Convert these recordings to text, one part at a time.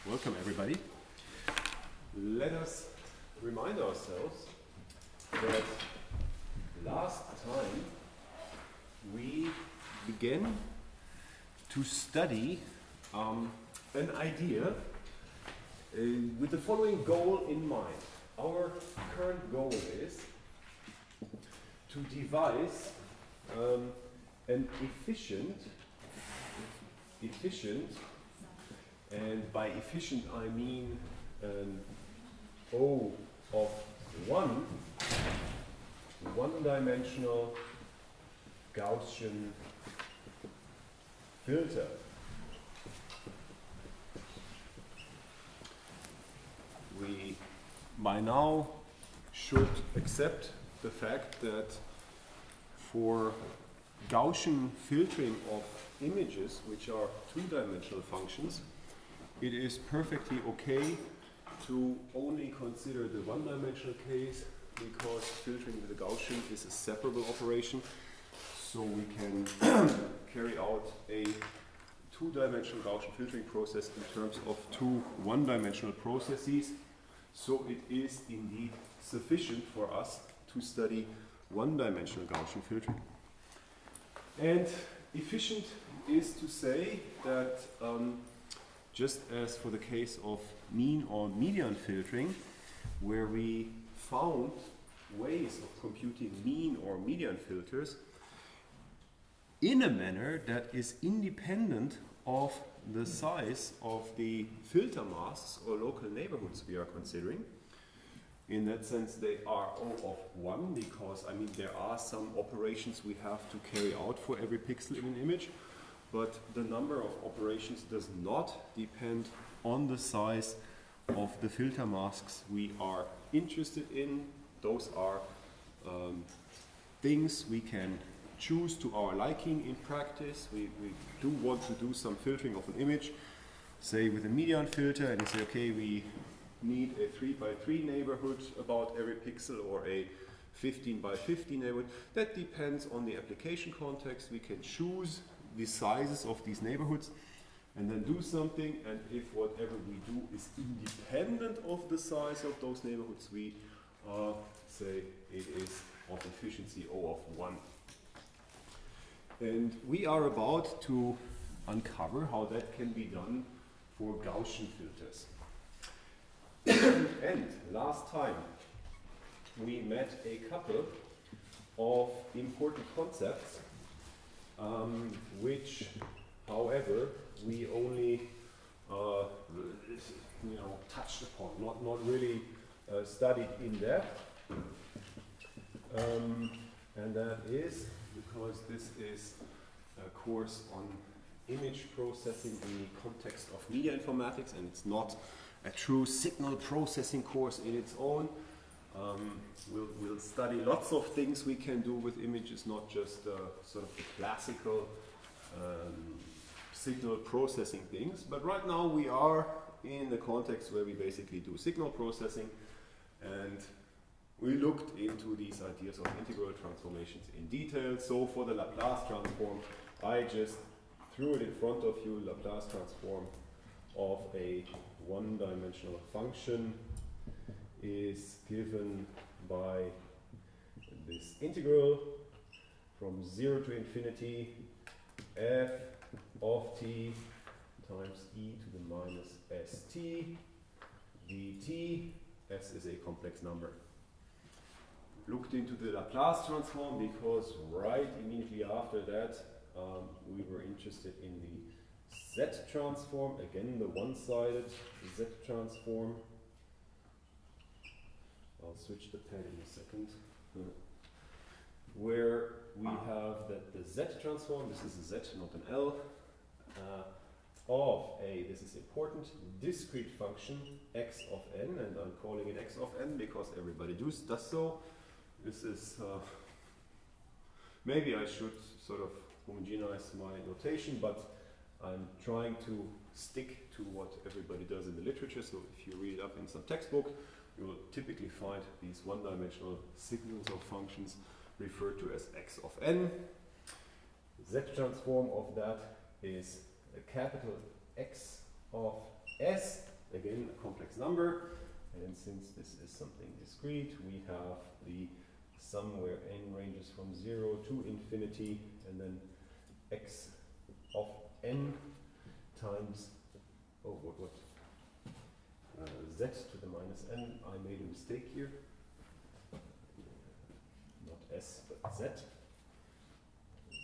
Welcome everybody. Let us remind ourselves that last time we began to study an idea with the following goal in mind. Our current goal is to devise an efficient, and by efficient I mean an O of one-dimensional Gaussian filter. We by now should accept the fact that for Gaussian filtering of images, which are two-dimensional functions, it is perfectly okay to only consider the one-dimensional case, because filtering with the Gaussian is a separable operation. So we can carry out a two-dimensional Gaussian filtering process in terms of two one-dimensional processes. So it is indeed sufficient for us to study one-dimensional Gaussian filtering. And efficient is to say that just as for the case of mean or median filtering, where we found ways of computing mean or median filters in a manner that is independent of the size of the filter masks or local neighborhoods we are considering. In that sense, they are O of 1, because I mean there are some operations we have to carry out for every pixel in an image, but the number of operations does not depend on the size of the filter masks we are interested in. Those are things we can choose to our liking in practice. We do want to do some filtering of an image, say with a median filter, and you say, okay, we need a 3 by 3 neighborhood about every pixel, or a 15 by 50 neighborhood. That depends on the application context. We can choose the sizes of these neighborhoods and then do something, and if whatever we do is independent of the size of those neighborhoods, we say it is of efficiency O of 1. And we are about to uncover how that can be done for Gaussian filters. And last time we met a couple of important concepts which, however, we only touched upon, not really studied in depth. And that is because this is a course on image processing in the context of media informatics, and it's not a true signal processing course in its own. We'll study lots of things we can do with images, not just sort of the classical signal processing things. But right now we are in the context where we basically do signal processing, and we looked into these ideas of integral transformations in detail. So for the Laplace transform, I just threw it in front of you. Laplace transform of a one-dimensional function is given by this integral from 0 to infinity f of t times e to the minus st dt. S is a complex number. Looked into the Laplace transform because right immediately after that we were interested in the Z transform, again the one-sided Z transform. I'll switch the pen in a second. Where we have that the Z transform, this is a Z, not an L, of a, this is important, discrete function x of n, and I'm calling it x of n because everybody does so. This is, maybe I should sort of homogenize my notation, but I'm trying to stick to what everybody does in the literature. So if you read it up in some textbook, you will typically find these one-dimensional signals of functions referred to as x of n. The Z transform of that is a capital X of S again, a complex number. And since this is something discrete, we have the sum where n ranges from 0 to infinity, and then x of n times, z to the minus n. I made a mistake here. Not s, but z.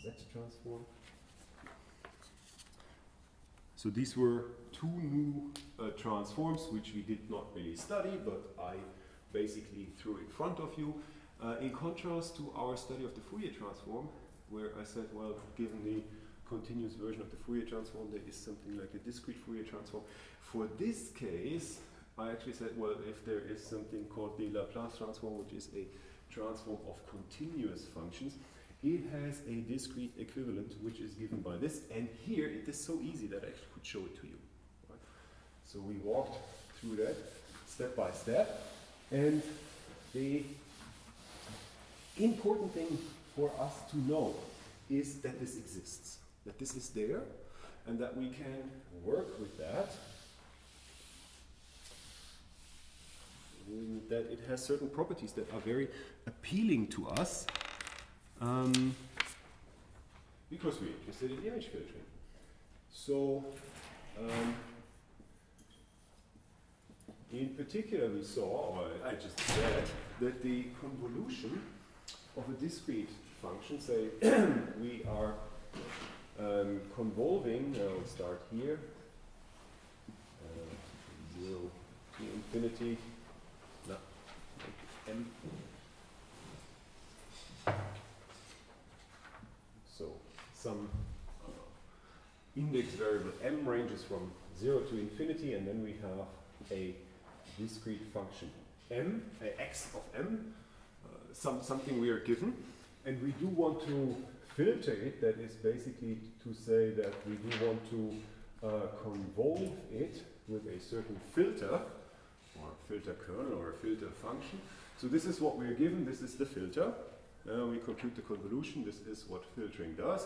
Z transform. So these were two new transforms which we did not really study, but I basically threw in front of you. In contrast to our study of the Fourier transform, where I said, well, given the continuous version of the Fourier transform, there is something like a discrete Fourier transform. For this case, I actually said, well, if there is something called the Laplace transform, which is a transform of continuous functions, it has a discrete equivalent, which is given by this. And here, it is so easy that I actually could show it to you. Right? So we walked through that step by step. And the important thing for us to know is that this exists, that this is there, and that we can work with that. That it has certain properties that are very appealing to us because we're interested in image filtering. So, in particular, we saw, or I just said, that the convolution of a discrete function, say we are convolving, I'll start here, 0 to infinity. No, m. So some index variable m ranges from 0 to infinity, and then we have a discrete function m, x of m, something we are given, and we do want to filter it. That is basically to say that we do want to convolve it with a certain filter, or filter kernel, or a filter function. So this is what we are given, this is the filter. We compute the convolution, this is what filtering does.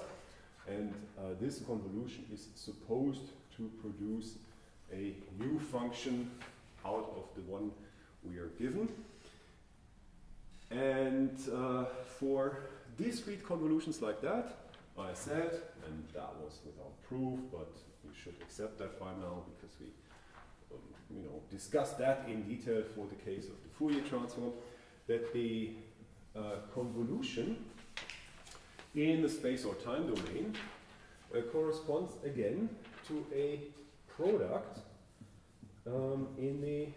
And this convolution is supposed to produce a new function out of the one we are given. And for discrete convolutions like that, I said, and that was without proof, but you should accept that by now because we discussed that in detail for the case of the Fourier transform, that the convolution in the space or time domain corresponds again to a product in the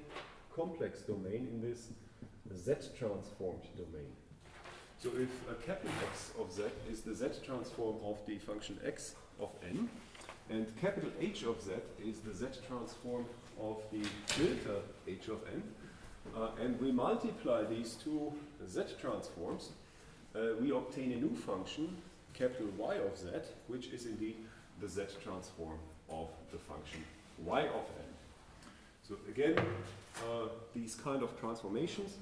complex domain, in this z-transformed domain. So if a capital X of z is the z-transform of the function x of n, and capital H of z is the z-transform of the filter h of n, and we multiply these two z-transforms, we obtain a new function, capital Y of z, which is indeed the z-transform of the function y of n. So again, these kind of transformations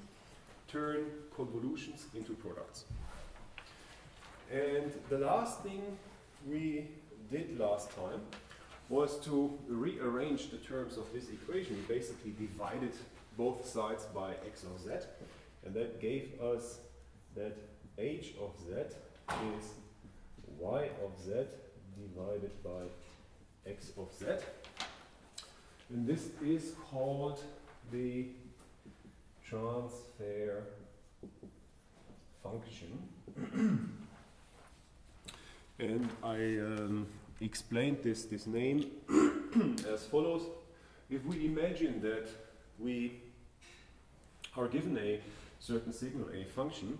turn convolutions into products. And the last thing we did last time was to rearrange the terms of this equation. We basically divided both sides by x of z, and that gave us that h of z is y of z divided by x of z. And this is called the transfer function. And I explained this name as follows. If we imagine that we are given a certain signal, a function,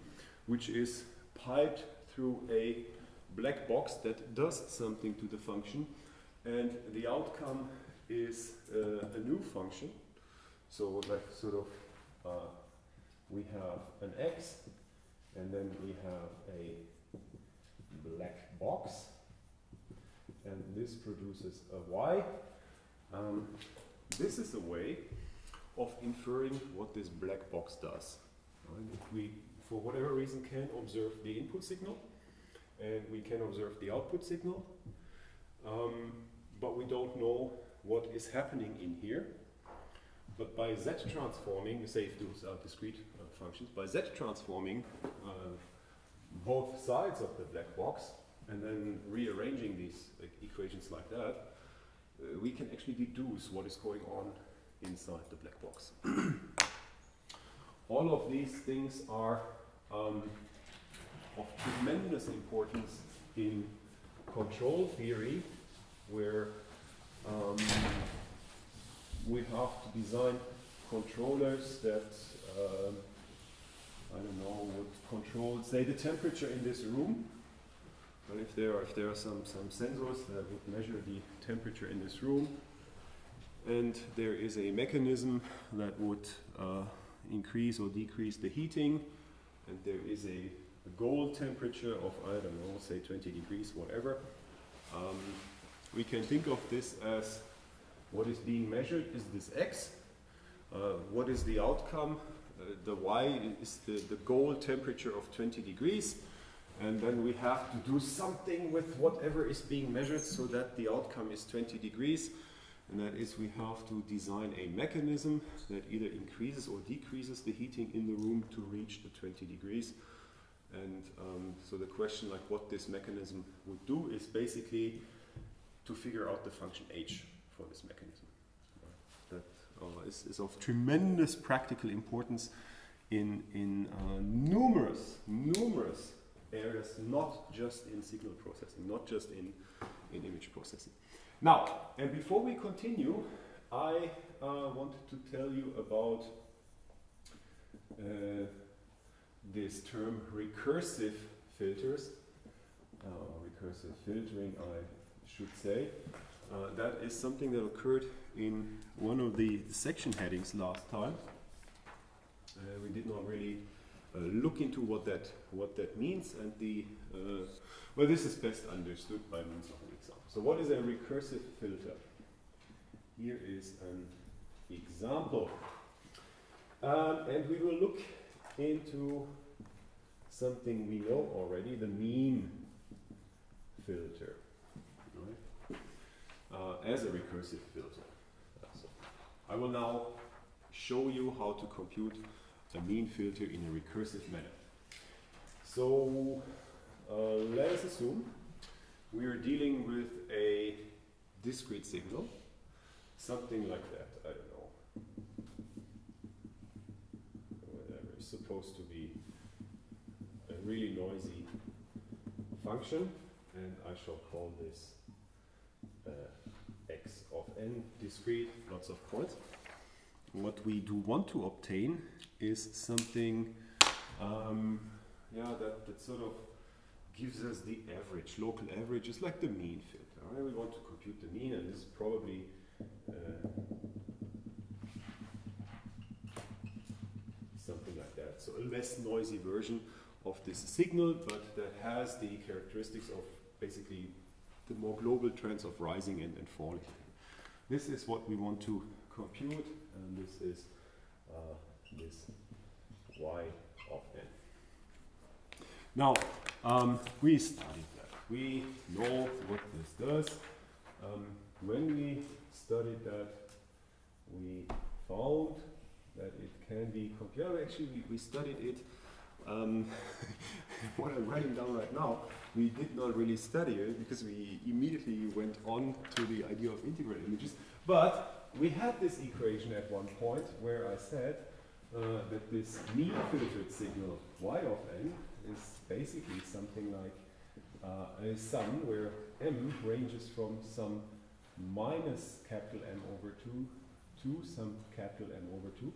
which is piped through a black box that does something to the function, and the outcome is a new function. So like sort of we have an x, and then we have a black box, and this produces a y. This is a way of inferring what this black box does. Right? If we, for whatever reason, can observe the input signal, and we can observe the output signal, but we don't know what is happening in here, but by Z transforming, say if those are discrete functions, by Z transforming both sides of the black box and then rearranging these equations like that, we can actually deduce what is going on inside the black box. All of these things are of tremendous importance in control theory, where we have to design controllers that I don't know, would control, say, the temperature in this room. And if there are some sensors that would measure the temperature in this room, and there is a mechanism that would increase or decrease the heating, and there is a goal temperature of, I don't know, say 20 degrees, whatever. We can think of this as what is being measured is this x. What is the outcome? The y is the goal temperature of 20 degrees. And then we have to do something with whatever is being measured so that the outcome is 20 degrees. And that is, we have to design a mechanism that either increases or decreases the heating in the room to reach the 20 degrees. And so the question, like what this mechanism would do, is basically to figure out the function h for this mechanism. That is of tremendous practical importance in numerous areas, not just in signal processing, not just in image processing. Now, and before we continue, I wanted to tell you about this term recursive filters, recursive filtering, I should say. That is something that occurred in one of the section headings last time. We did not really look into what that means, and well, this is best understood by means of an example. So what is a recursive filter? Here is an example, and we will look into something we know already, the mean filter, right? As a recursive filter. So I will now show you how to compute a mean filter in a recursive manner. So let us assume we are dealing with a discrete signal, something like that, I don't know, whatever, it's supposed to be a really noisy function, and I shall call this x of n, discrete, lots of points. What we do want to obtain is something that sort of gives us the average, local average, is like the mean filter. Right? We want to compute the mean, and this is probably something like that. So a less noisy version of this signal, but that has the characteristics of basically the more global trends of rising and falling. This is what we want to compute, and this is this y of n. Now, we studied that. We know what this does. When we studied that, we found that it can be computed. Actually, we studied it. What I'm writing down right now, we did not really study it because we immediately went on to the idea of integral images. But we had this equation at one point where I said that this mean filtered signal y of n is basically something like a sum where m ranges from some minus capital M over 2 to some capital M over 2.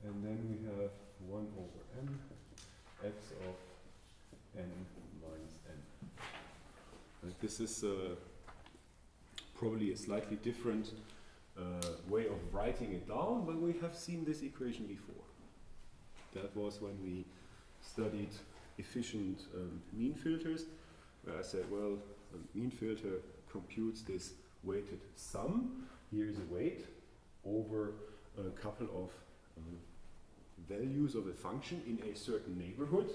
And then we have 1 over m x of n minus n. And this is probably a slightly different way of writing it down, but we have seen this equation before. That was when we studied efficient mean filters, where I said, well, a mean filter computes this weighted sum. Here is a weight over a couple of values of a function in a certain neighborhood.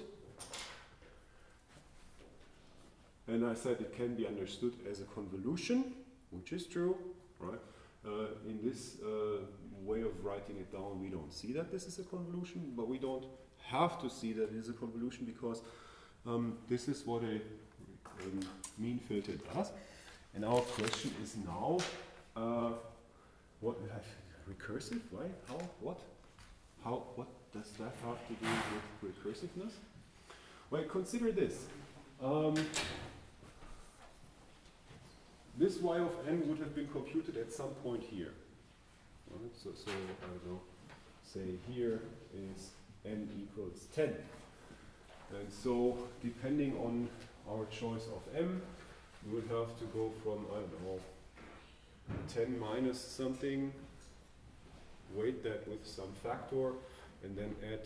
And I said it can be understood as a convolution, which is true, right? In this way of writing it down, we don't see that this is a convolution, but we don't have to see that it is a convolution because this is what a mean filter does. And our question is now, what recursive? Why? How? What? How? What does that have to do with recursiveness? Well, consider this. This y of n would have been computed at some point here. Right? So I don't know, say here is n equals 10. And so depending on our choice of m, we would have to go from, I don't know, 10 minus something, weight that with some factor, and then add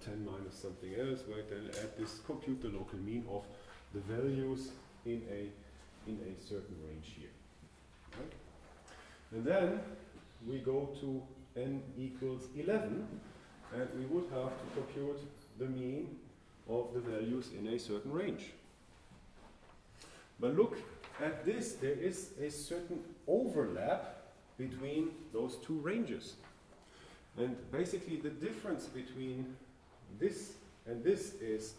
10 minus something else, right? Then add this, compute the local mean of the values in a certain range here. Right? And then we go to n equals 11, and we would have to compute the mean of the values in a certain range. But look at this, there is a certain overlap between those two ranges. And basically the difference between this and this is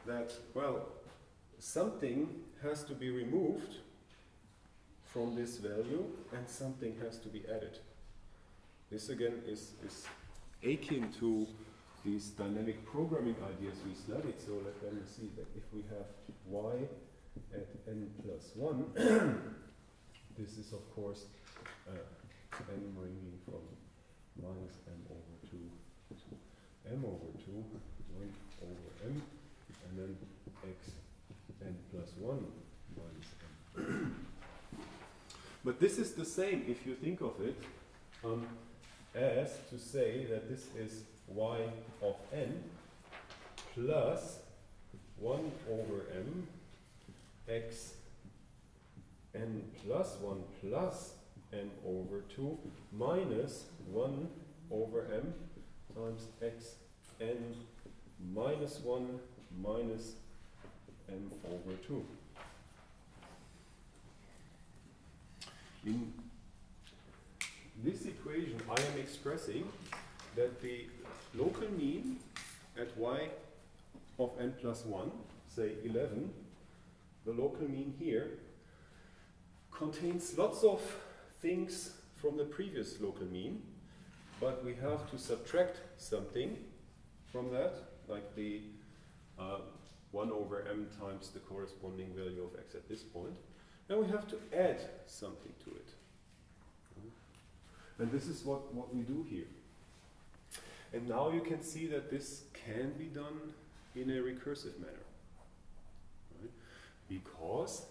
that, well, something has to be removed from this value and something has to be added. This again is akin to these dynamic programming ideas we studied. So let me see that if we have y at n plus 1, this is of course n ranging from minus m over 2 to m over 2, 1 over m, and then x n plus 1 minus m. But this is the same, if you think of it, as to say that this is y of n plus 1 over m x n plus 1 plus m over 2 minus 1 over m times x n minus 1 minus m over 2. In this equation, I am expressing that the local mean at y of n plus 1, say 11, the local mean here, contains lots of things from the previous local mean, but we have to subtract something from that, like the 1 over m times the corresponding value of x at this point, and we have to add something to it. And this is what we do here. And now you can see that this can be done in a recursive manner. Right? Because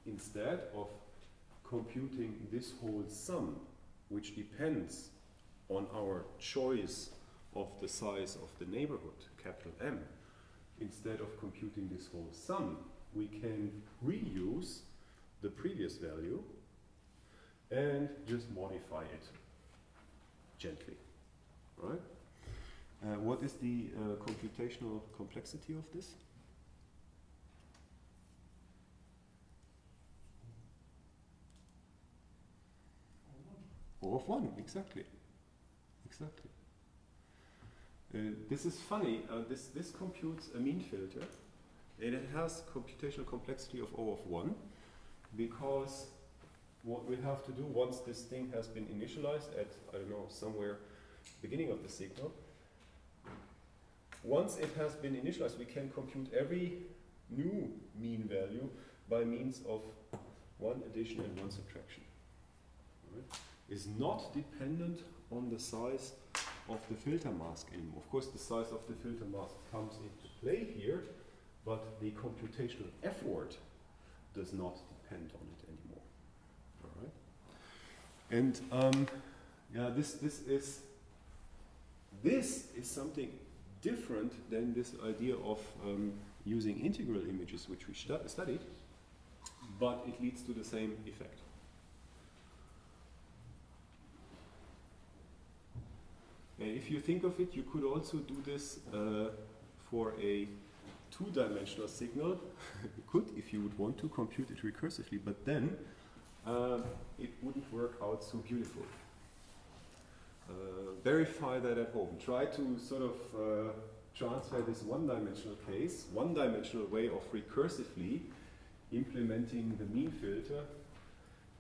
instead of computing this whole sum, which depends on our choice of the size of the neighborhood, capital M, instead of computing this whole sum, we can reuse the previous value and just modify it gently. Right? What is the computational complexity of this? O of 1, exactly. Exactly. This is funny. This computes a mean filter, and it has computational complexity of O of 1, because what we have to do once this thing has been initialized at, I don't know, somewhere beginning of the signal, once it has been initialized, we can compute every new mean value by means of one addition and one subtraction. Right? Is not dependent on the size of the filter mask anymore. Of course, the size of the filter mask comes into play here, but the computational effort does not depend on it anymore. All right. And yeah, this is something different than this idea of using integral images, which we studied, but it leads to the same effect. And if you think of it, you could also do this for a two-dimensional signal. You could, if you would want to, compute it recursively, but then it wouldn't work out so beautiful. Verify that at home. Try to sort of transfer this one-dimensional case, one-dimensional way of recursively implementing the mean filter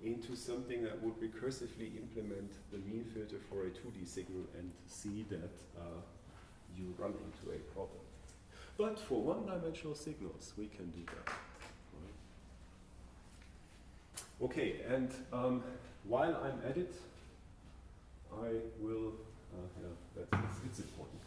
into something that would recursively implement the mean filter for a 2D signal and see that you run into a problem. But for one-dimensional signals, we can do that. Right? Okay, and while I'm at it, I will, yeah, it's important.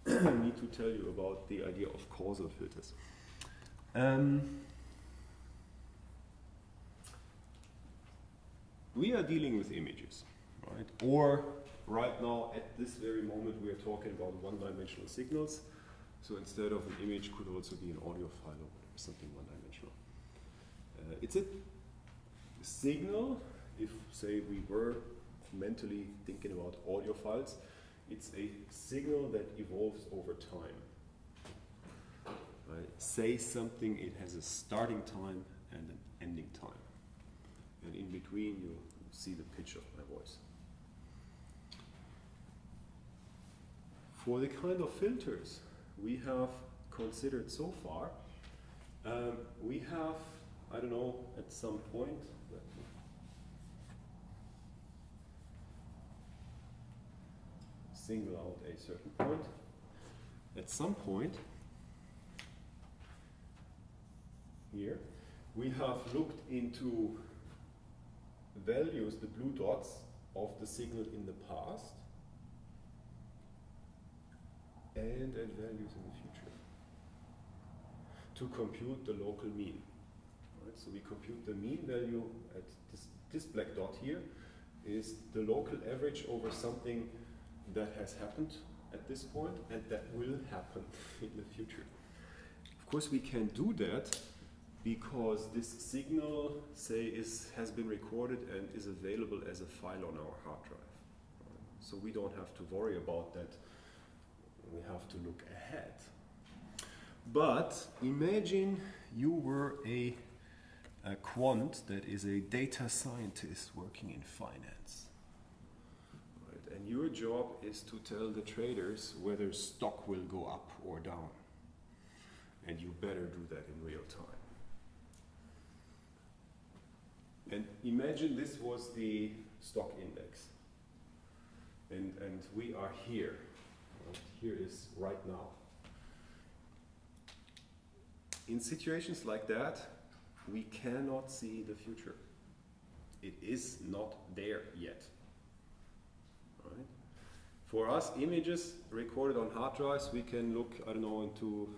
I need to tell you about the idea of causal filters. We are dealing with images, right? Or right now, at this very moment, we are talking about one-dimensional signals. So instead of an image, could also be an audio file or something one-dimensional. It's a signal. If, say, we were mentally thinking about audio files, it's a signal that evolves over time. Right? Say something, it has a starting time and an ending time. And in between, you see the pitch of my voice. For the kind of filters we have considered so far, we have, I don't know, at some point, single out a certain point. At some point here, we have looked into values, the blue dots, of the signal in the past and at values in the future to compute the local mean. Right? So we compute the mean value at this black dot here is the local average over something that has happened at this point and that will happen in the future. Of course, we can do that because this signal, say, has been recorded and is available as a file on our hard drive. Right? So we don't have to worry about that. We have to look ahead. But imagine you were a quant that is a data scientist working in finance. And your job is to tell the traders whether stock will go up or down. And you better do that in real time. And imagine this was the stock index. And we are here. Right? Here is right now. In situations like that, we cannot see the future. It is not there yet. Right? For us, images recorded on hard drives, we can look, I don't know, into,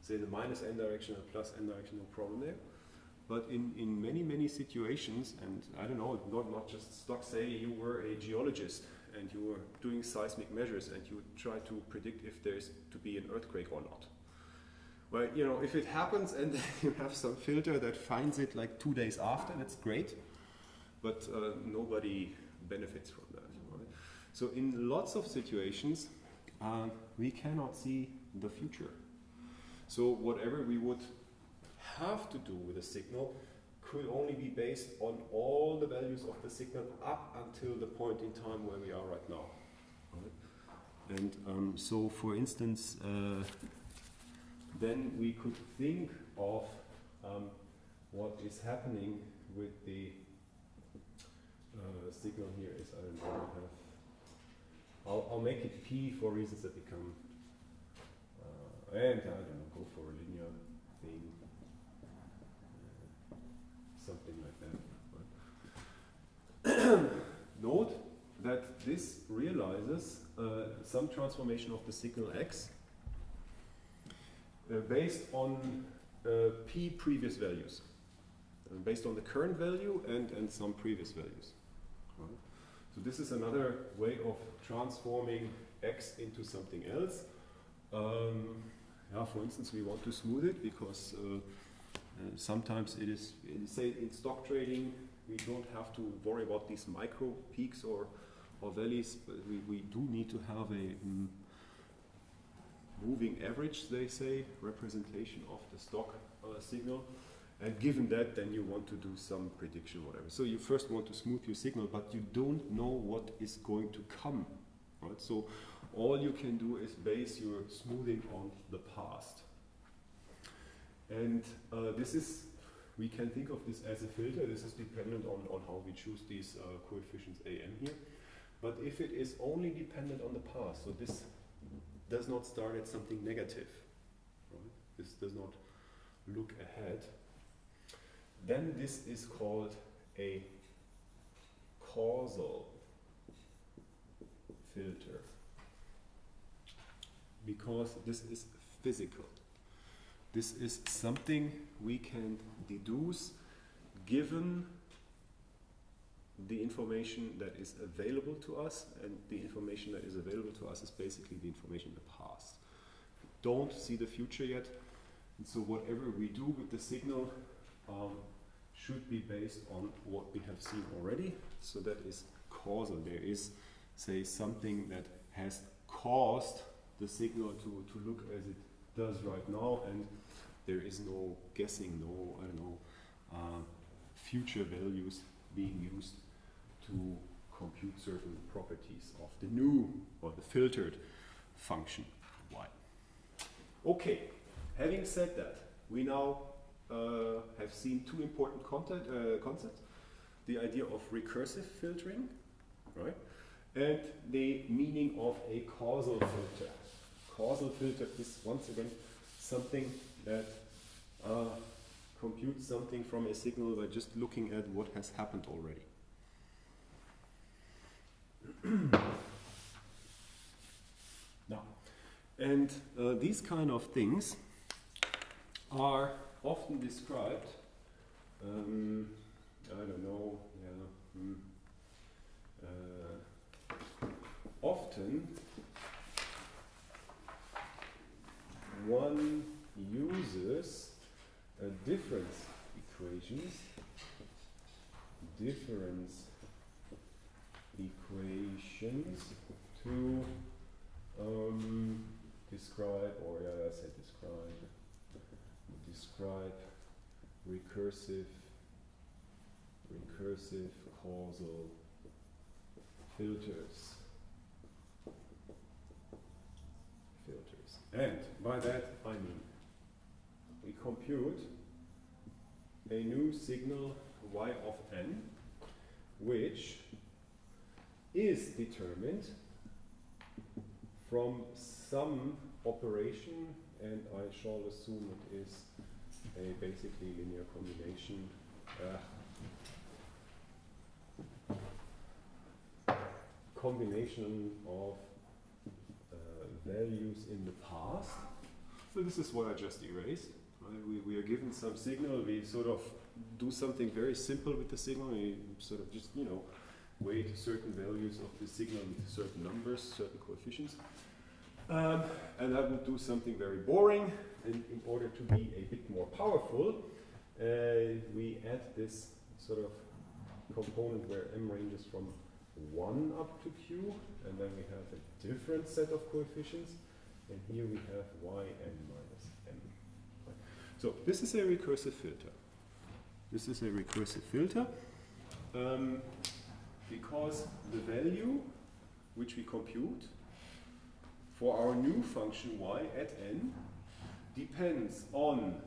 say, the minus n direction or plus n direction, no problem there. But in many, many situations, and I don't know, not just stock, say you were a geologist and you were doing seismic measures and you try to predict if there's to be an earthquake or not. Well, you know, if it happens and then you have some filter that finds it like 2 days after, that's great. But nobody benefits from that. Right? So in lots of situations, we cannot see the future. So whatever we would have to do with a signal could only be based on all the values of the signal up until the point in time where we are right now. Right? And so, for instance, then we could think of what is happening with the signal here is, I don't know, I'll make it P for reasons that become, and I don't know, go for a linear thing, something like that. Note that this realizes some transformation of the signal X based on P previous values, based on the current value and some previous values. Right? So this is another way of transforming X into something else. Yeah, for instance, we want to smooth it because sometimes it is, say in stock trading, we don't have to worry about these micro peaks or valleys, but we do need to have a moving average, they say, representation of the stock signal. And given that, then you want to do some prediction or whatever. So you first want to smooth your signal, but you don't know what is going to come. Right? So all you can do is base your smoothing on the past. And this is, we can think of this as a filter. This is dependent on how we choose these coefficients a, n here. But if it is only dependent on the past, so this does not start at something negative, right? This does not look ahead, then this is called a causal filter, because this is physical. This is something we can deduce given the information that is available to us, and the information that is available to us is basically the information in the past. Don't see the future yet, and so whatever we do with the signal should be based on what we have seen already. So that is causal. There is, say, something that has caused the signal to look as it does right now, and there is no guessing, no, I don't know, future values being used to compute certain properties of the new or the filtered function y. Okay, having said that, we now have seen two important concepts. The idea of recursive filtering, right? And the meaning of a causal filter. Causal filter is once again something that computes something from a signal by just looking at what has happened already. Now, and these kind of things are often described, I don't know, often one uses difference equations to describe, or yeah, I said describe recursive causal filters. And by that I mean we compute a new signal y of n, which is determined from some operation, and I shall assume it is a basically linear combination of values in the past. So this is what I just erased. Right? We are given some signal, we sort of do something very simple with the signal, we sort of just, weight certain values of the signal with certain numbers, certain coefficients. And I would do something very boring, and in order to be a bit more powerful, we add this sort of component where m ranges from 1 up to q, and then we have a different set of coefficients, and here we have yn minus m. Right. So this is a recursive filter. This is a recursive filter because the value which we compute for our new function y at n depends on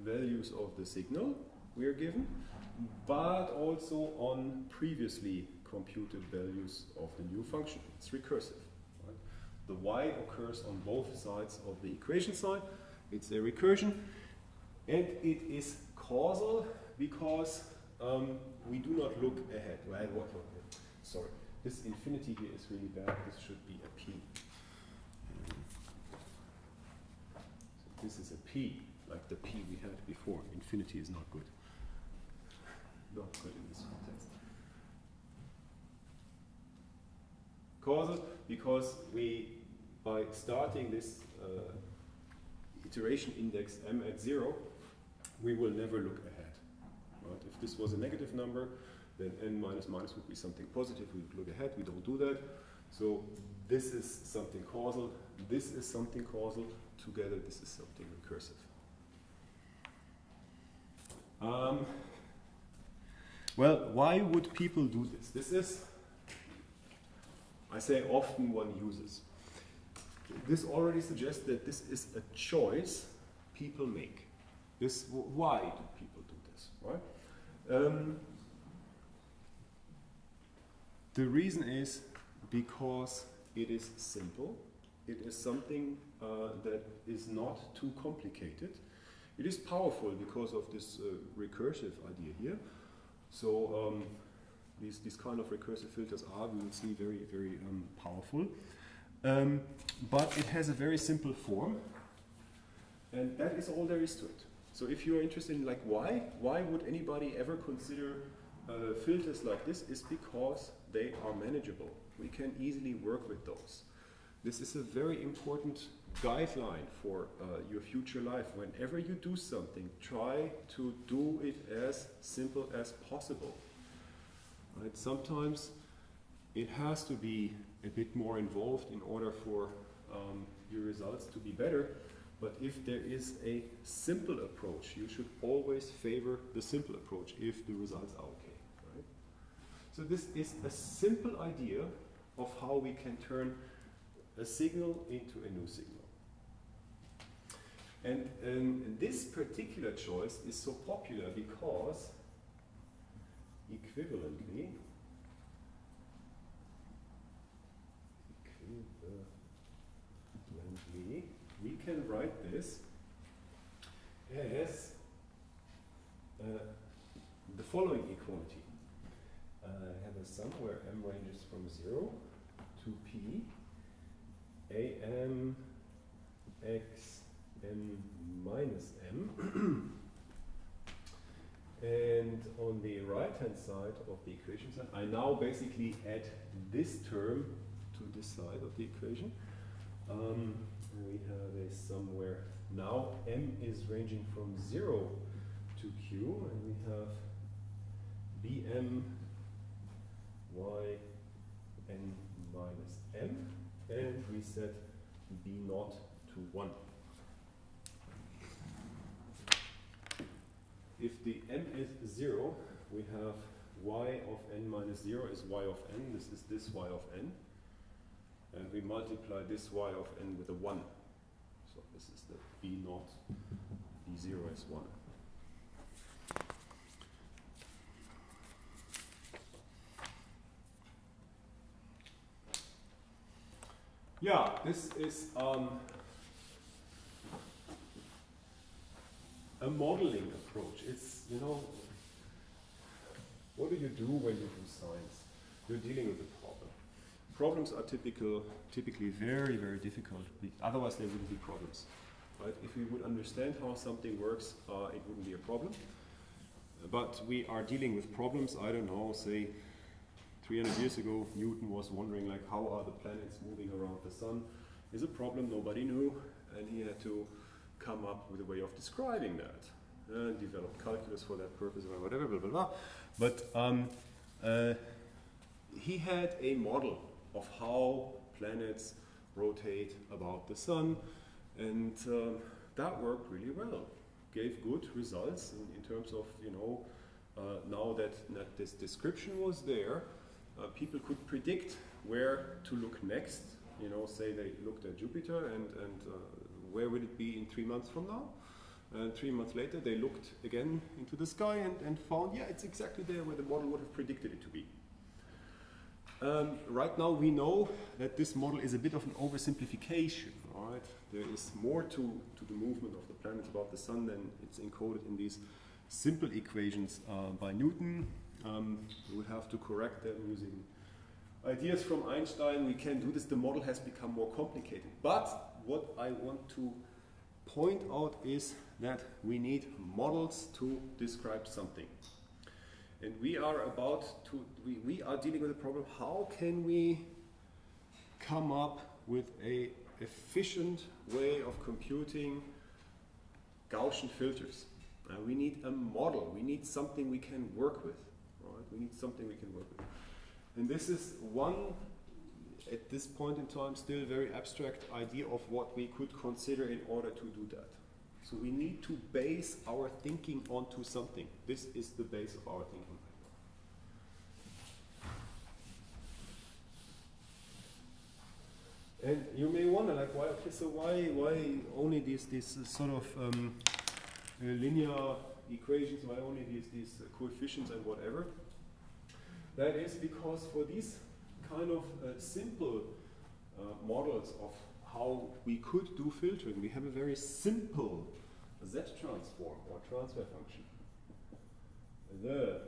values of the signal we are given, but also on previously computed values of the new function. It's recursive. Right? The y occurs on both sides of the equation sign. It's a recursion, and it is causal because we do not look ahead. Right? Sorry, this infinity here is really bad. This should be a p. So this is a p, like the p we had before. Infinity is not good. Not good in this context. Causal because we, by starting this iteration index m at 0, we will never look ahead. Right? If this was a negative number, then n minus minus would be something positive. We would look ahead. We don't do that. So this is something causal, this is something causal, together this is something recursive. Well, why would people do this? This is, I say often one uses. This already suggests that this is a choice people make. Why do people do this, right? The reason is because it is simple. It is something that is not too complicated. It is powerful because of this recursive idea here. So these kind of recursive filters are, we will see, very, very powerful. But it has a very simple form, and that is all there is to it. So if you are interested in like why would anybody ever consider filters like this, is because they are manageable. We can easily work with those. This is a very important guideline for your future life. Whenever you do something, try to do it as simple as possible. Right? Sometimes it has to be a bit more involved in order for your results to be better. But if there is a simple approach, you should always favor the simple approach if the results are okay. Right? So this is a simple idea of how we can turn a signal into a new signal. And this particular choice is so popular because equivalently we can write this as the following equality. I have a sum where m ranges from 0 to p, am x n minus m. And on the right-hand side of the equation, I now basically add this term to this side of the equation. We have a sum where now m is ranging from 0 to q, and we have bm y n minus m, and we set b naught to 1. If the m is 0, we have y of n minus 0 is y of n. This is this y of n. And we multiply this y of n with a 1. So this is the b naught, b0 is 1. Yeah, this is a modeling approach. It's, you know, what do you do when you do science? You're dealing with a problem. Problems are typically very, very difficult. Otherwise, there wouldn't be problems. Right? If we would understand how something works, it wouldn't be a problem. But we are dealing with problems. I don't know, say 300 years ago, Newton was wondering like, how are the planets moving around the sun? Is a problem nobody knew, and he had to come up with a way of describing that. Develop calculus for that purpose, or whatever, blah, blah, blah. But he had a model of how planets rotate about the sun, and that worked really well. Gave good results in terms of, you know, now that this description was there, people could predict where to look next. You know, say they looked at Jupiter, and where would it be in 3 months from now? And 3 months later, they looked again into the sky and found, yeah, it's exactly there where the model would have predicted it to be. Right now, we know that this model is a bit of an oversimplification. All right, there is more to the movement of the planets about the sun than it's encoded in these simple equations by Newton. We would have to correct them using ideas from Einstein. We can do this. The model has become more complicated. But what I want to point out is that we need models to describe something. And we are we are dealing with a problem. How can we come up with an efficient way of computing Gaussian filters? We need a model. We need something we can work with. Right? We need something we can work with. And this is one at this point in time still a very abstract idea of what we could consider in order to do that. So we need to base our thinking onto something. This is the base of our thinking. And you may wonder, like, why? Okay, so why only these sort of linear equations? Why only these coefficients and whatever? That is because for these kind of simple models of how we could do filtering, we have a very simple Z transform or transfer function. The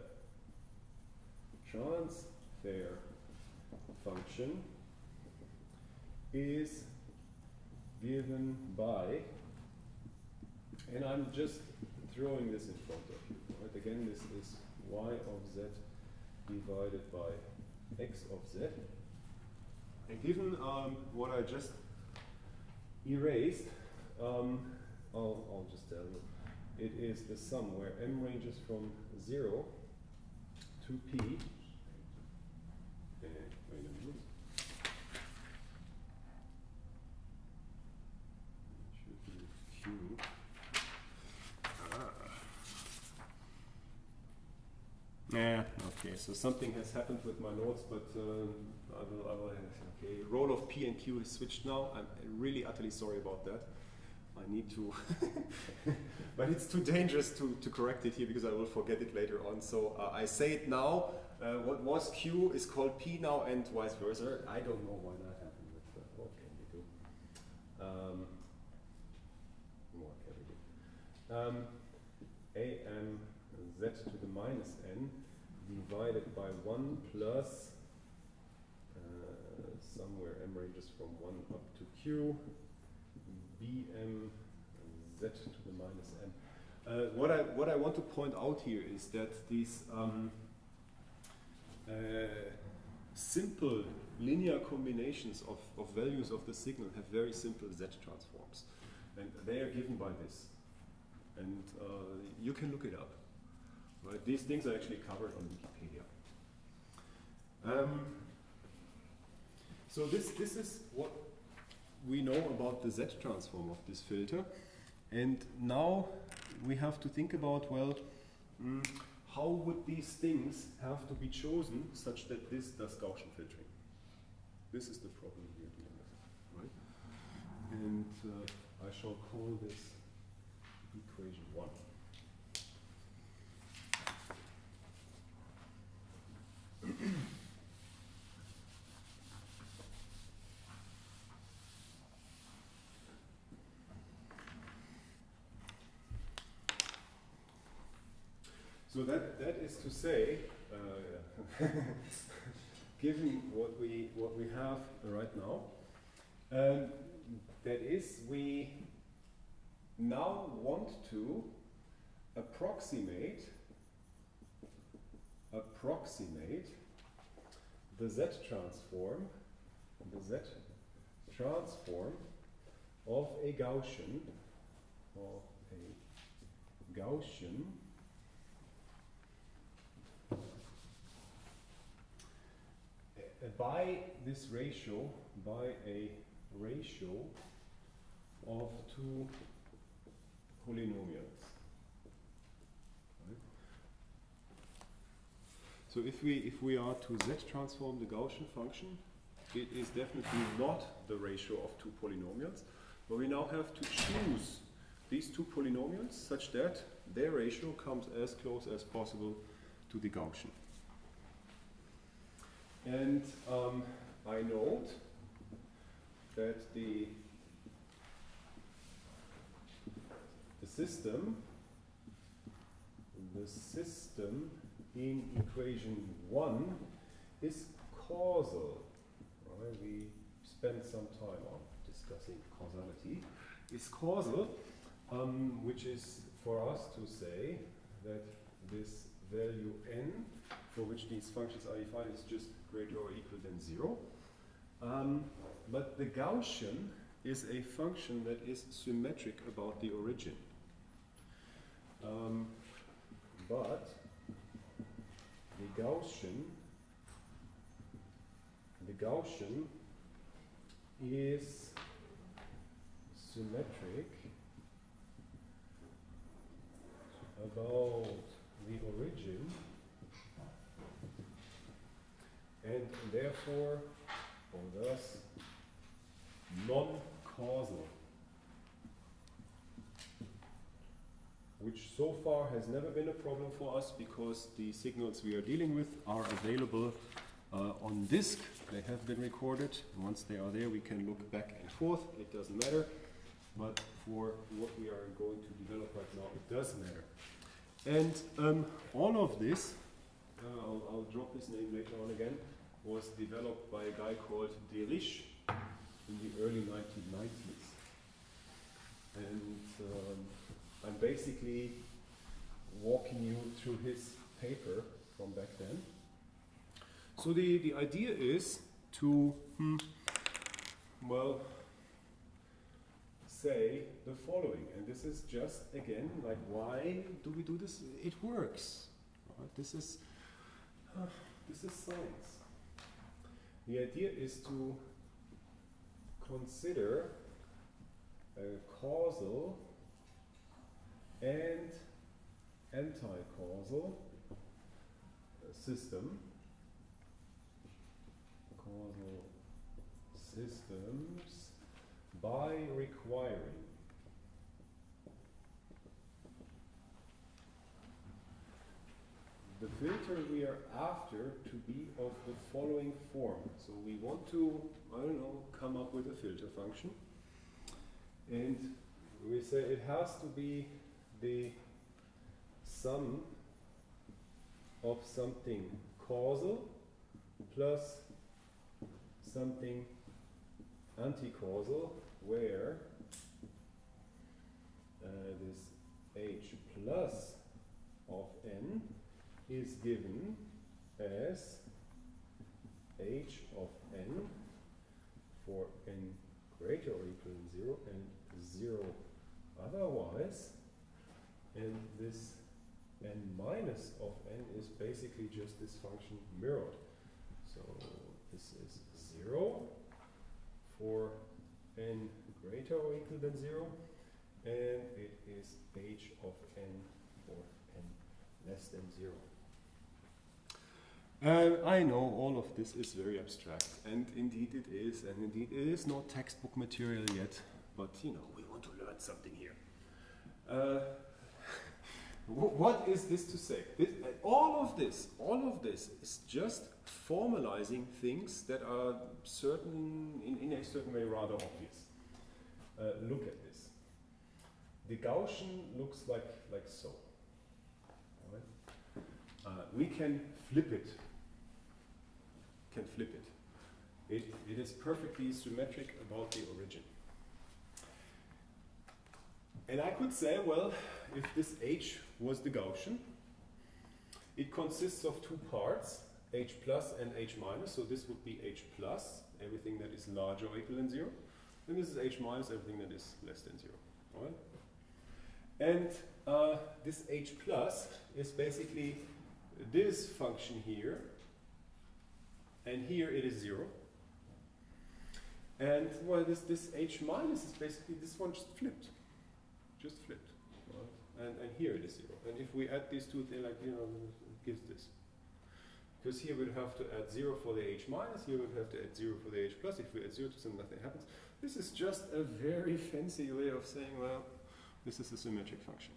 transfer function is given by, and I'm just throwing this in front of you. Right? Again, this is y of z divided by x of z. And given what I just erased, I'll just tell you, it is the sum where m ranges from 0 to p. Wait a minute. Should be q. Yeah, okay, so something has happened with my notes, but I will, okay, role of P and Q is switched now. I'm really utterly sorry about that. I need to, but it's too dangerous to correct it here because I will forget it later on. So I say it now, what was Q is called P now and vice versa. I don't know why that happened, but what can we do? What can we do? AM z to the minus n divided by 1 plus somewhere m ranges from 1 up to q bm z to the minus n. What I want to point out here is that these simple linear combinations of values of the signal have very simple z transforms, and they are given by this, and you can look it up. Right? These things are actually covered on Wikipedia. So this is what we know about the Z transform of this filter. And now we have to think about, well, how would these things have to be chosen such that this does Gaussian filtering? This is the problem we are dealing with, right? And I shall call this equation 1. So that is to say, given what we have right now, that is, we now want to approximate the Z transform of a Gaussian by this ratio, by a ratio of two polynomials. Right? So if we are to Z transform the Gaussian function, it is definitely not the ratio of two polynomials, but we now have to choose these two polynomials such that their ratio comes as close as possible to the Gaussian. And I note that the system in equation 1 is causal. Right? We spent some time on discussing causality. Is causal, which is for us to say that this value n, for which these functions are defined, is just greater or equal than 0. But the Gaussian is a function that is symmetric about the origin. But the Gaussian is symmetric about the origin and therefore, or thus, non-causal, which so far has never been a problem for us because the signals we are dealing with are available on disk. They have been recorded. Once they are there, we can look back and forth. It doesn't matter. But for what we are going to develop right now, it does matter. And all of this, I'll drop his name later on again, was developed by a guy called Delitzsch in the early 1990s. And I'm basically walking you through his paper from back then. So the idea is to, well, say the following, and this is just, again, like, why do we do this? It works. Right? This is science. The idea is to consider a causal and anti-causal system, causal systems, by requiring the filter we are after to be of the following form. So we want to, I don't know, come up with a filter function. And we say it has to be the sum of something causal plus something anti-causal, where this h plus of n is given as h of n for n greater or equal than 0 and 0 otherwise, and this n minus of n is basically just this function mirrored. So this is 0 for n greater or equal than 0, and it is h of n for n less than 0. I know all of this is very abstract, and indeed it is, and indeed it is not textbook material yet, but you know, we want to learn something here. What is this to say? All of this is just formalizing things that are certain, in a certain way, rather obvious. Look at this. The Gaussian looks like so. All right? We can flip it. It is perfectly symmetric about the origin. And I could say, well, if this h was the Gaussian, it consists of two parts, h plus and h minus. So this would be h plus, everything that is larger or equal than 0. And this is h minus, everything that is less than 0. All right? And this h plus is basically this function here, and here it is 0. And well, this h minus is basically this one just flipped. Right? And here it is 0. And if we add these two things, like, you know, it gives this. Because here we'd have to add 0 for the h minus, here we'd have to add 0 for the h plus. If we add 0 to something, nothing happens. This is just a very fancy way of saying, well, this is a symmetric function.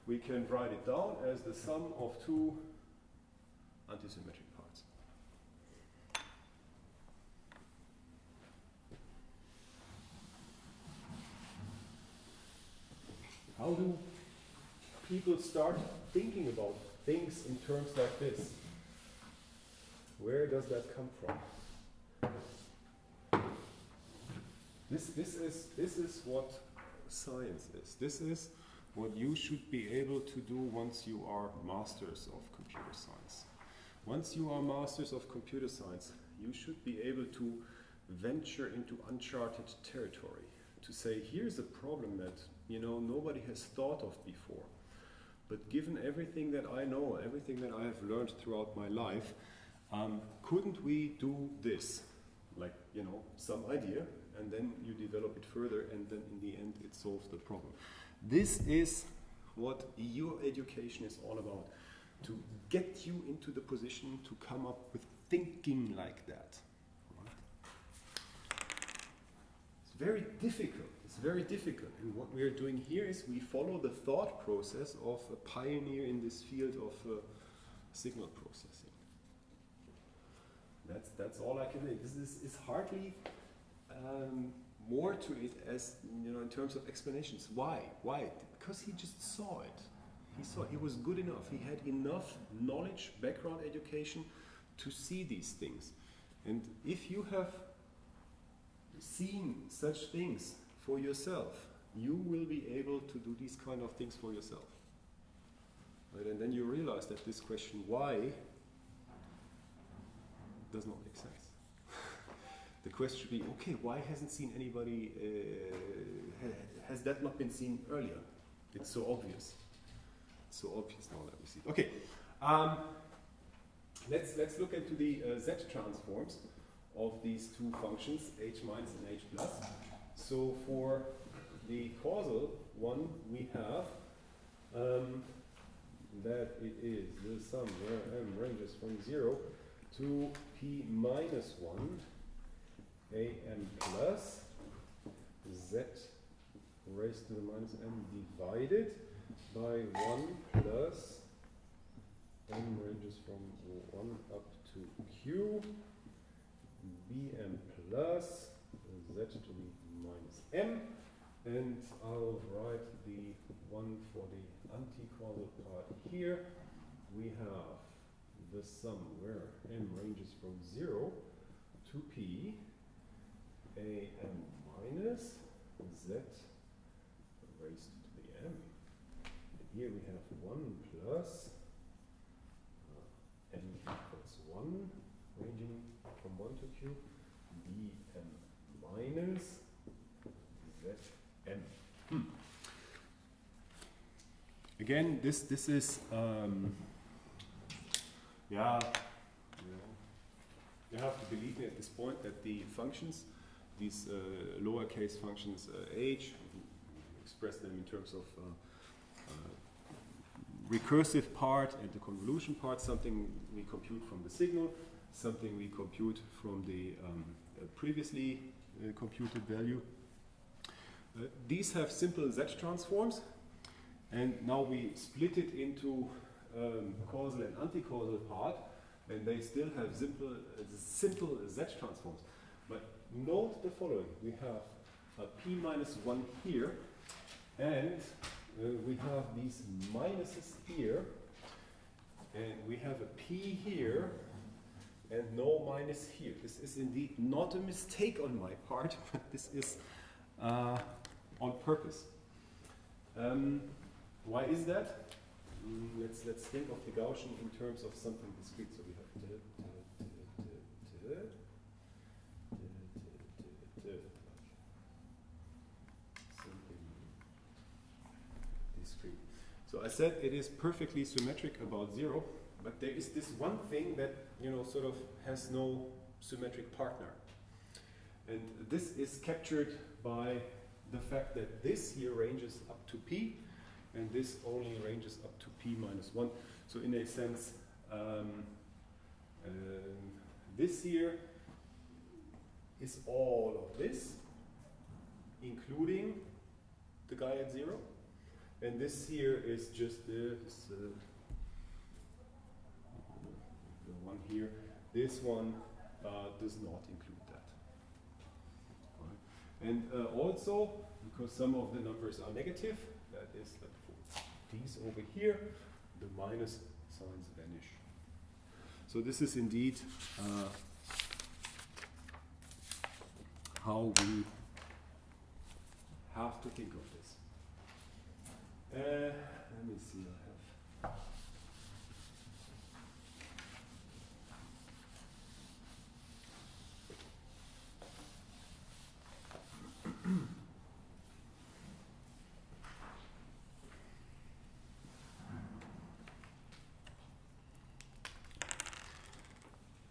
We can write it down as the sum of two antisymmetric parts. How do people start thinking about things in terms like this? Where does that come from? This is what science is. This is what you should be able to do once you are masters of computer science. Once you are masters of computer science, you should be able to venture into uncharted territory. To say, here's a problem that, you know, nobody has thought of before. But given everything that I know, everything that I have learned throughout my life, couldn't we do this? like, you know, some idea, and then you develop it further, and then in the end it solves the problem. This is what your education is all about, to get you into the position to come up with thinking like that. Right? It's very difficult. It's very difficult. And what we are doing here is we follow the thought process of a pioneer in this field of signal processing. That's all I can do. This is hardly more to it as, you know, in terms of explanations. Why? Why? Because he just saw it. He saw it. He was good enough. He had enough knowledge, background education to see these things. And if you have seen such things for yourself, you will be able to do these kind of things for yourself. Right? And then you realize that this question, why, does not make sense. The question should be, okay, why hasn't seen anybody, has that not been seen earlier? It's so obvious. It's so obvious now that we see it. Okay, let's look into the Z transforms of these two functions, h minus and h plus. So for the causal one, we have that it is the sum where m ranges from 0 to p minus 1, am plus z raised to the minus m divided by 1 plus m ranges from 1 up to q, bm plus z to the minus m. And I'll write the one for the anti-causal part here. We have the sum where m ranges from 0 to p, am minus z raised to the m. And here we have 1 plus m equals 1, ranging from 1 to q, bm minus zm. Again, this is yeah, you have to believe me at this point that the functions, these lowercase functions h, express them in terms of recursive part and the convolution part, something we compute from the signal, something we compute from the previously computed value. These have simple Z transforms, and now we split it into causal and anti-causal part, and they still have simple Z transforms. But note the following: we have a p minus 1 here, and we have these minuses here, and we have a p here, and no minus here. This is indeed not a mistake on my part, but this is on purpose. Why is that? Let's think of the Gaussian in terms of something discrete. So we have something discrete. So I said it is perfectly symmetric about 0, but there is this one thing that, you know, sort of has no symmetric partner. And this is captured by the fact that this here ranges up to p, and this only ranges up to p minus 1. So in a sense, this here is all of this, including the guy at 0. And this here is just the one here. This one does not include that. Right. And also, because some of the numbers are negative, that is like for these over here, the minus signs vanish. So this is indeed how we have to think of this. Let me see, I have...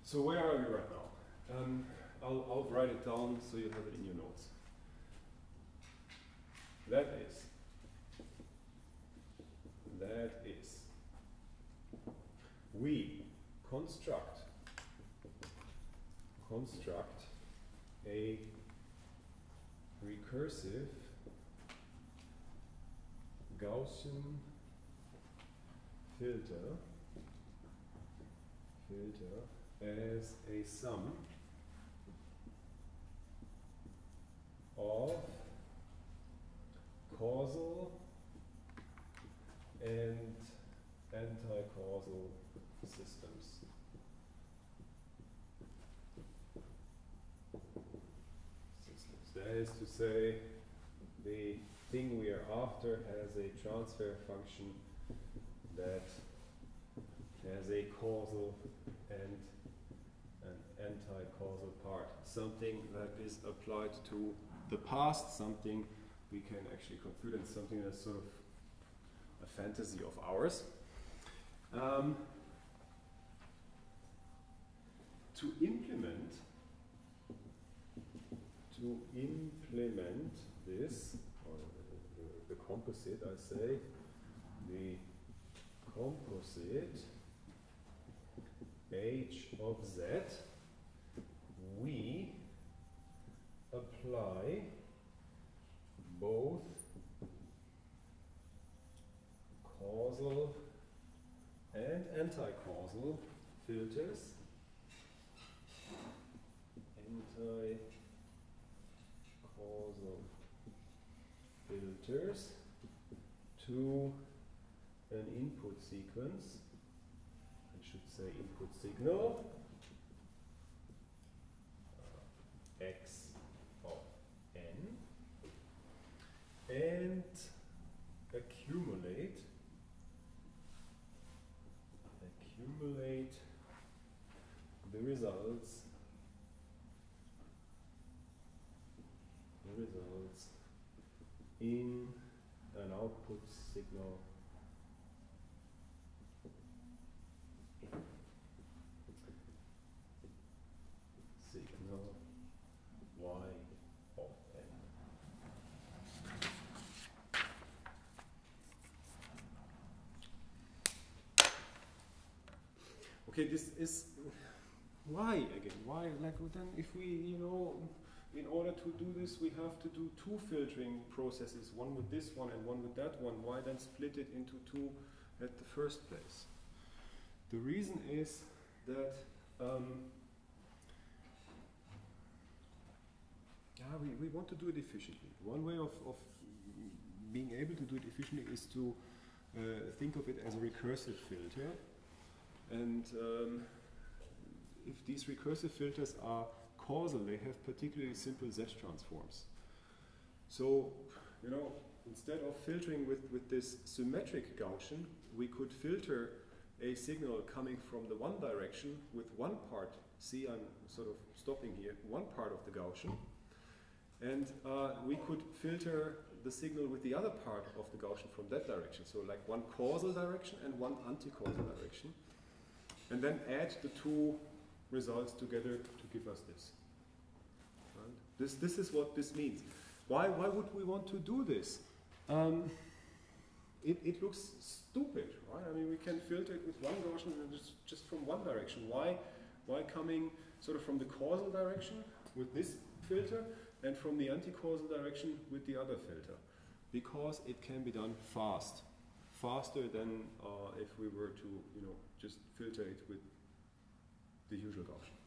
So where are we right now? I'll write it down so you have it in your notes. That is, we construct a recursive Gaussian filter as a sum of causal and anti-causal systems. That is to say, the thing we are after has a transfer function that has a causal and an anti-causal part. Something that is applied to the past, something we can actually compute, and something that's sort of a fantasy of ours. To implement this, or the composite, I say, the composite h of z, we apply both causal and anti-causal filters. Causal filters to an input sequence. I should say input signal x of n, and accumulate the results in an output signal y of n. Okay, this is why again? Why, like, then if we, in order to do this, we have to do two filtering processes, one with this one and one with that one. Why then split it into two at the first place? The reason is that we want to do it efficiently. One way of being able to do it efficiently is to think of it as a recursive filter. And if these recursive filters are causal, they have particularly simple Z transforms. So, instead of filtering with this symmetric Gaussian, we could filter a signal coming from the one direction with one part. See, I'm sort of stopping here, one part of the Gaussian. And we could filter the signal with the other part of the Gaussian from that direction. So like one causal direction and one anti-causal direction. And then add the two results together to give us this. Right? This is what this means. Why would we want to do this? It looks stupid, right? I mean, we can filter it with one Gaussian and just from one direction. Why coming sort of from the causal direction with this filter and from the anti-causal direction with the other filter? Because it can be done faster than if we were to, just filter it with the usual Gaussian.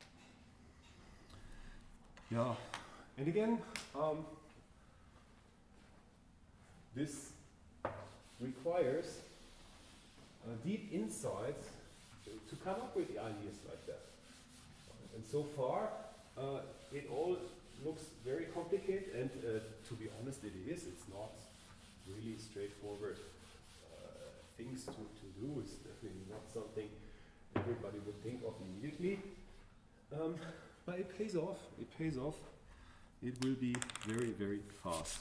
Yeah, and again, this requires deep insights to come up with ideas like that. And so far, it all looks very complicated, and to be honest, it is. It's not really straightforward things to do. It's definitely not something everybody would think of immediately. But it pays off. It pays off. It will be very, very fast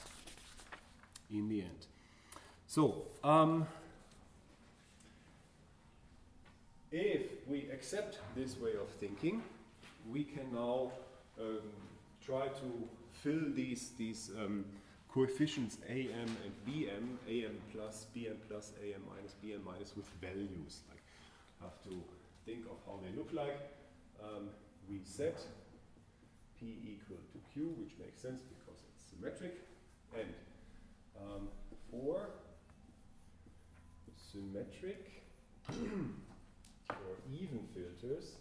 in the end. So, if we accept this way of thinking, we can now try to fill these coefficients am and bm, am plus, bm plus, am minus, bm minus with values. Like, have to think of how they look like. We set p equal to q, which makes sense because it's symmetric. And for symmetric or even filters,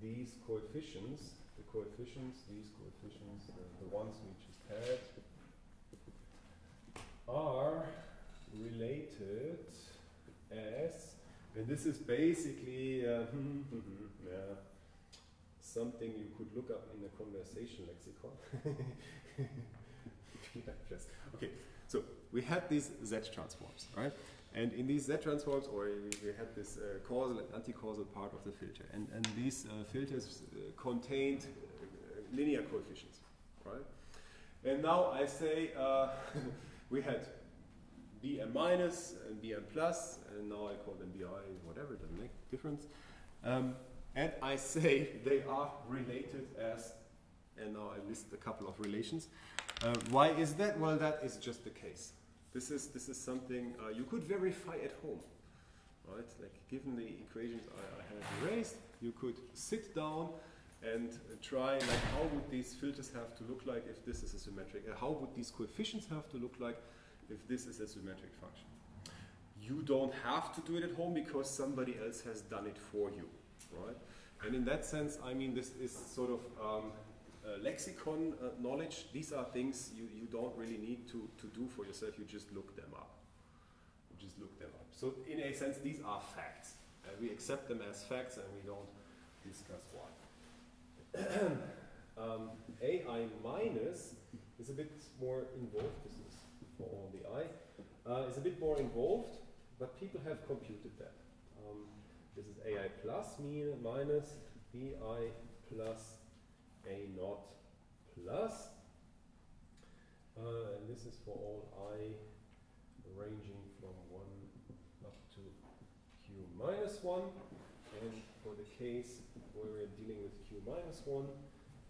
these coefficients, the ones we just had, are related as, and this is basically something you could look up in a conversation lexicon. Okay, so we had these Z transforms, right? And in these Z transforms, or we had this causal and anti-causal part of the filter. And these filters contained linear coefficients, right? And now I say we had Bm minus and Bm plus, and now I call them Bi, whatever, doesn't make a difference. And I say they are related as, and now I list a couple of relations. Why is that? Well, that is just the case. This is something you could verify at home, right? Like, given the equations I have erased, you could sit down and try, like, how would these filters have to look like if this is a symmetric? How would these coefficients have to look like if this is a symmetric function? You don't have to do it at home because somebody else has done it for you, right? And in that sense, I mean, this is sort of lexicon knowledge. These are things you don't really need to do for yourself. You just look them up. So in a sense, these are facts. We accept them as facts and we don't discuss why. AI minus is a bit more involved. This is for all the I. Is a bit more involved, but people have computed that. This is AI plus minus BI plus A naught plus. And this is for all I ranging from 1 up to Q minus 1. And for the case where we're dealing with Q minus 1,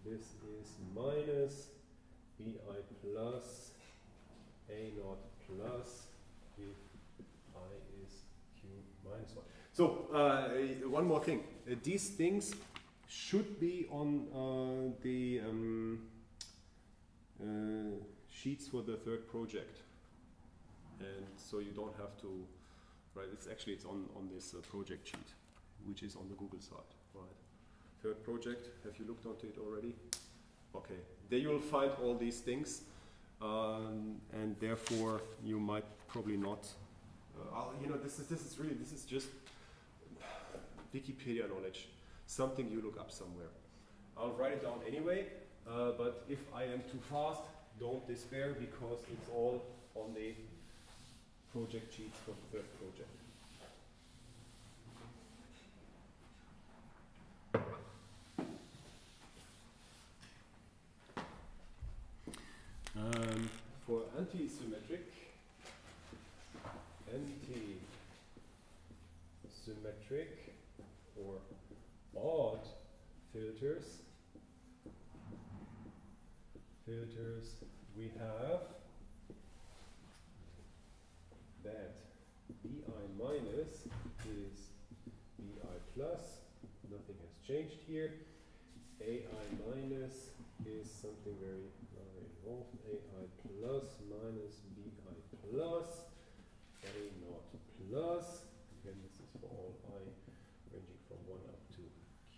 this is minus BI plus A naught plus if I is Q minus 1. So, one more thing. These things should be on the sheets for the third project. And so you don't have to, right, it's on this project sheet, which is on the Google side, right? Third project, have you looked onto it already? Okay, there you'll find all these things, and therefore you might probably not, you know, this is just Wikipedia knowledge, something you look up somewhere. I'll write it down anyway, but if I am too fast, don't despair because it's all on the project sheets for the third project. For anti-symmetric or odd filters, we have that BI minus is BI plus, nothing has changed here. AI minus is something very involved. AI plus minus BI plus, A naught plus. Again, this is for all I ranging from 1 up to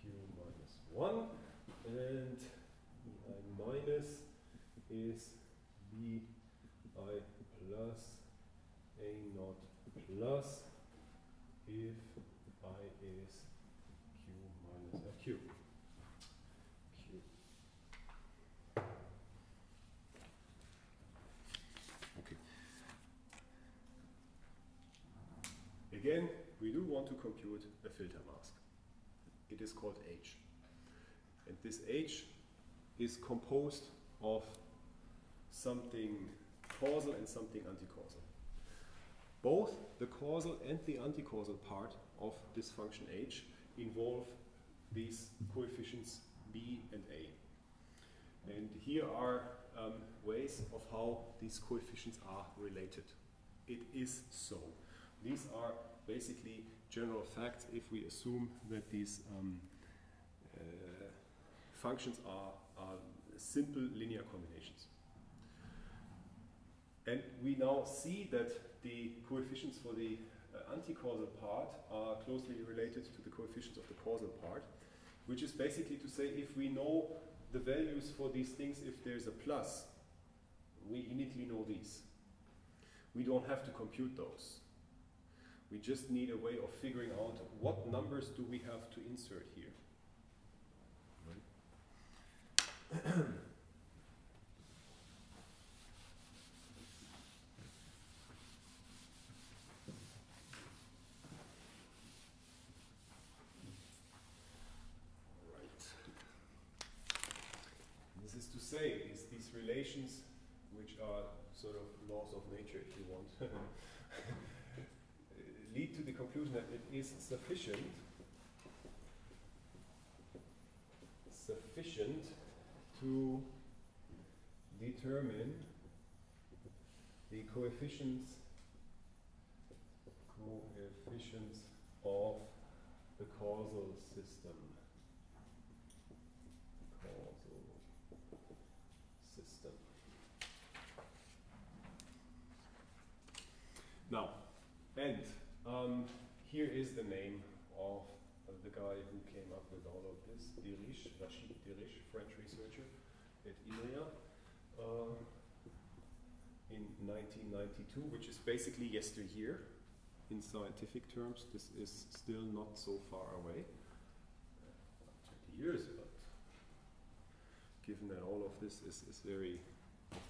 Q minus 1. And BI minus is BI plus A naught plus if I is Q minus Q. Okay. Again, we do want to compute a filter mask. It is called H. And this H is composed of something causal and something anticausal. Both the causal and the anticausal part of this function H involve these coefficients b and a. And here are ways of how these coefficients are related. It is so. These are basically general facts if we assume that these functions are simple linear combinations. And we now see that the coefficients for the anti-causal part are closely related to the coefficients of the causal part, which is basically to say if we know the values for these things, if there's a plus, we immediately know these. We don't have to compute those. We just need a way of figuring out what numbers do we have to insert here. Right? This is to say, is these relations, which are sort of laws of nature, if you want, lead to the conclusion that it is sufficient to determine the coefficients of the causal system. Now, and here is the name of the guy who came up with all of this, Rachid Diriche, French researcher at INRIA in 1992, which is basically yesteryear in scientific terms. This is still not so far away, 20 years, but given that all of this is very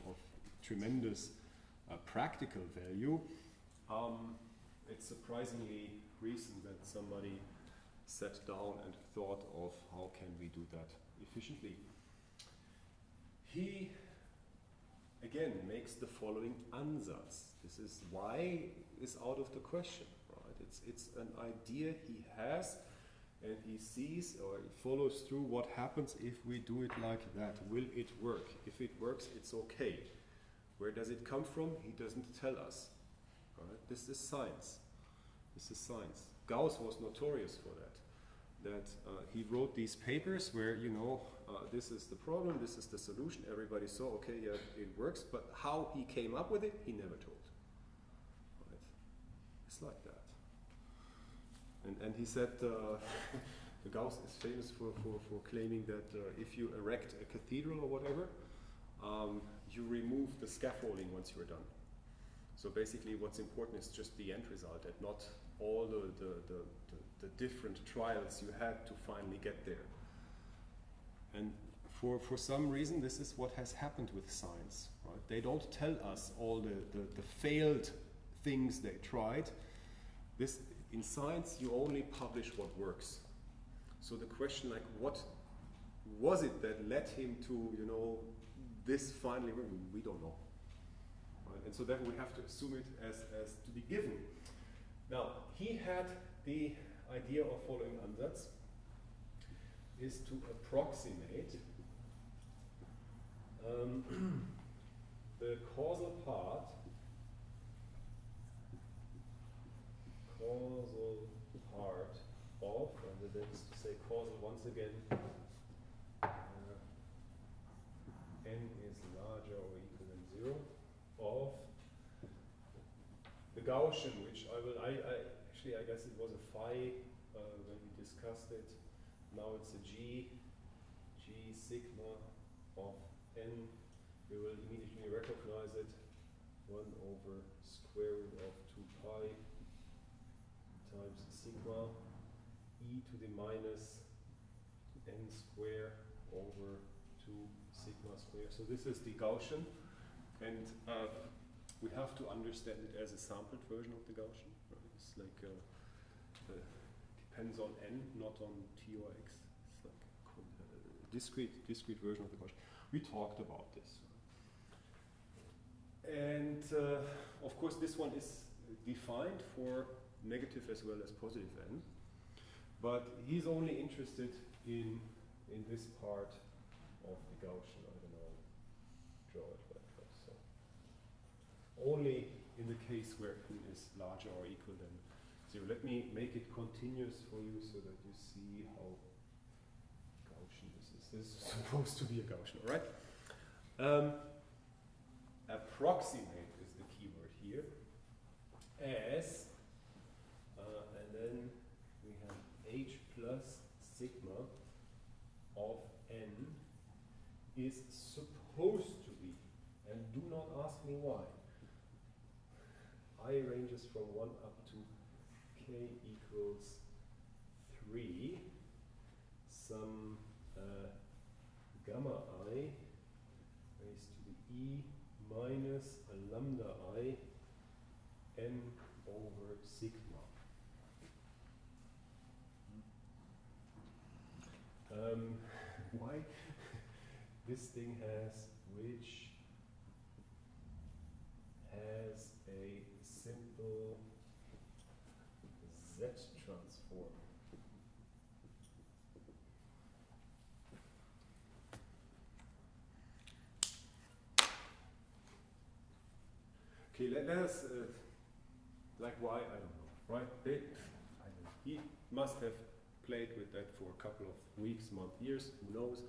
of tremendous practical value, it's surprisingly recent that somebody sat down and thought of how can we do that efficiently. He again makes the following ansatz. This is why is out of the question, right? It's an idea he has, and he sees or he follows through what happens if we do it like that. Will it work? If it works, it's okay. Where does it come from? He doesn't tell us. Right? This is science. This is science. Gauss was notorious for that. He wrote these papers where, you know, this is the problem, this is the solution. Everybody saw, okay, yeah, it works. But how he came up with it, he never told. Right? It's like that. And he said, Gauss is famous for claiming that if you erect a cathedral or whatever, you remove the scaffolding once you're done. So basically what's important is just the end result, and not all the different trials you had to finally get there. And for some reason, this is what has happened with science. Right? They don't tell us all the failed things they tried. In science, you only publish what works. So the question, like, what was it that led him to, you know, this finally, we don't know. Right? And so therefore we have to assume it as to be given. Now, he had the idea of following ansatz is to approximate the causal part of, and that is to say causal once again, n is larger or equal than 0, of the Gaussian, which I guess it was a phi when we discussed it. Now it's a g sigma of n. We will immediately recognize it. 1 over square root of 2 pi times sigma e to the minus n square over 2 sigma square. So this is the Gaussian, and we have to understand it as a sampled version of the Gaussian. Right? It's like depends on n, not on t or x. It's like a discrete version of the Gaussian. We talked about this. And of course, this one is defined for negative as well as positive n. But he's only interested in this part of the Gaussian. I don't know, draw it like that. So only in the case where n is larger or equal than 0. Let me make it continuous for you so that you see how Gaussian this is. This is supposed to be a Gaussian, all right? Approximate is the keyword here. As, and then we have h plus sigma of n is supposed to be, and do not ask me why. I ranges from 1 up to k equals 3, some gamma I raised to the e minus a lambda I n over sigma. Why this thing has, which has a simple Z transform. Okay, let us, like why, I don't know, right? He must have played with that for a couple of weeks, months, years, who knows.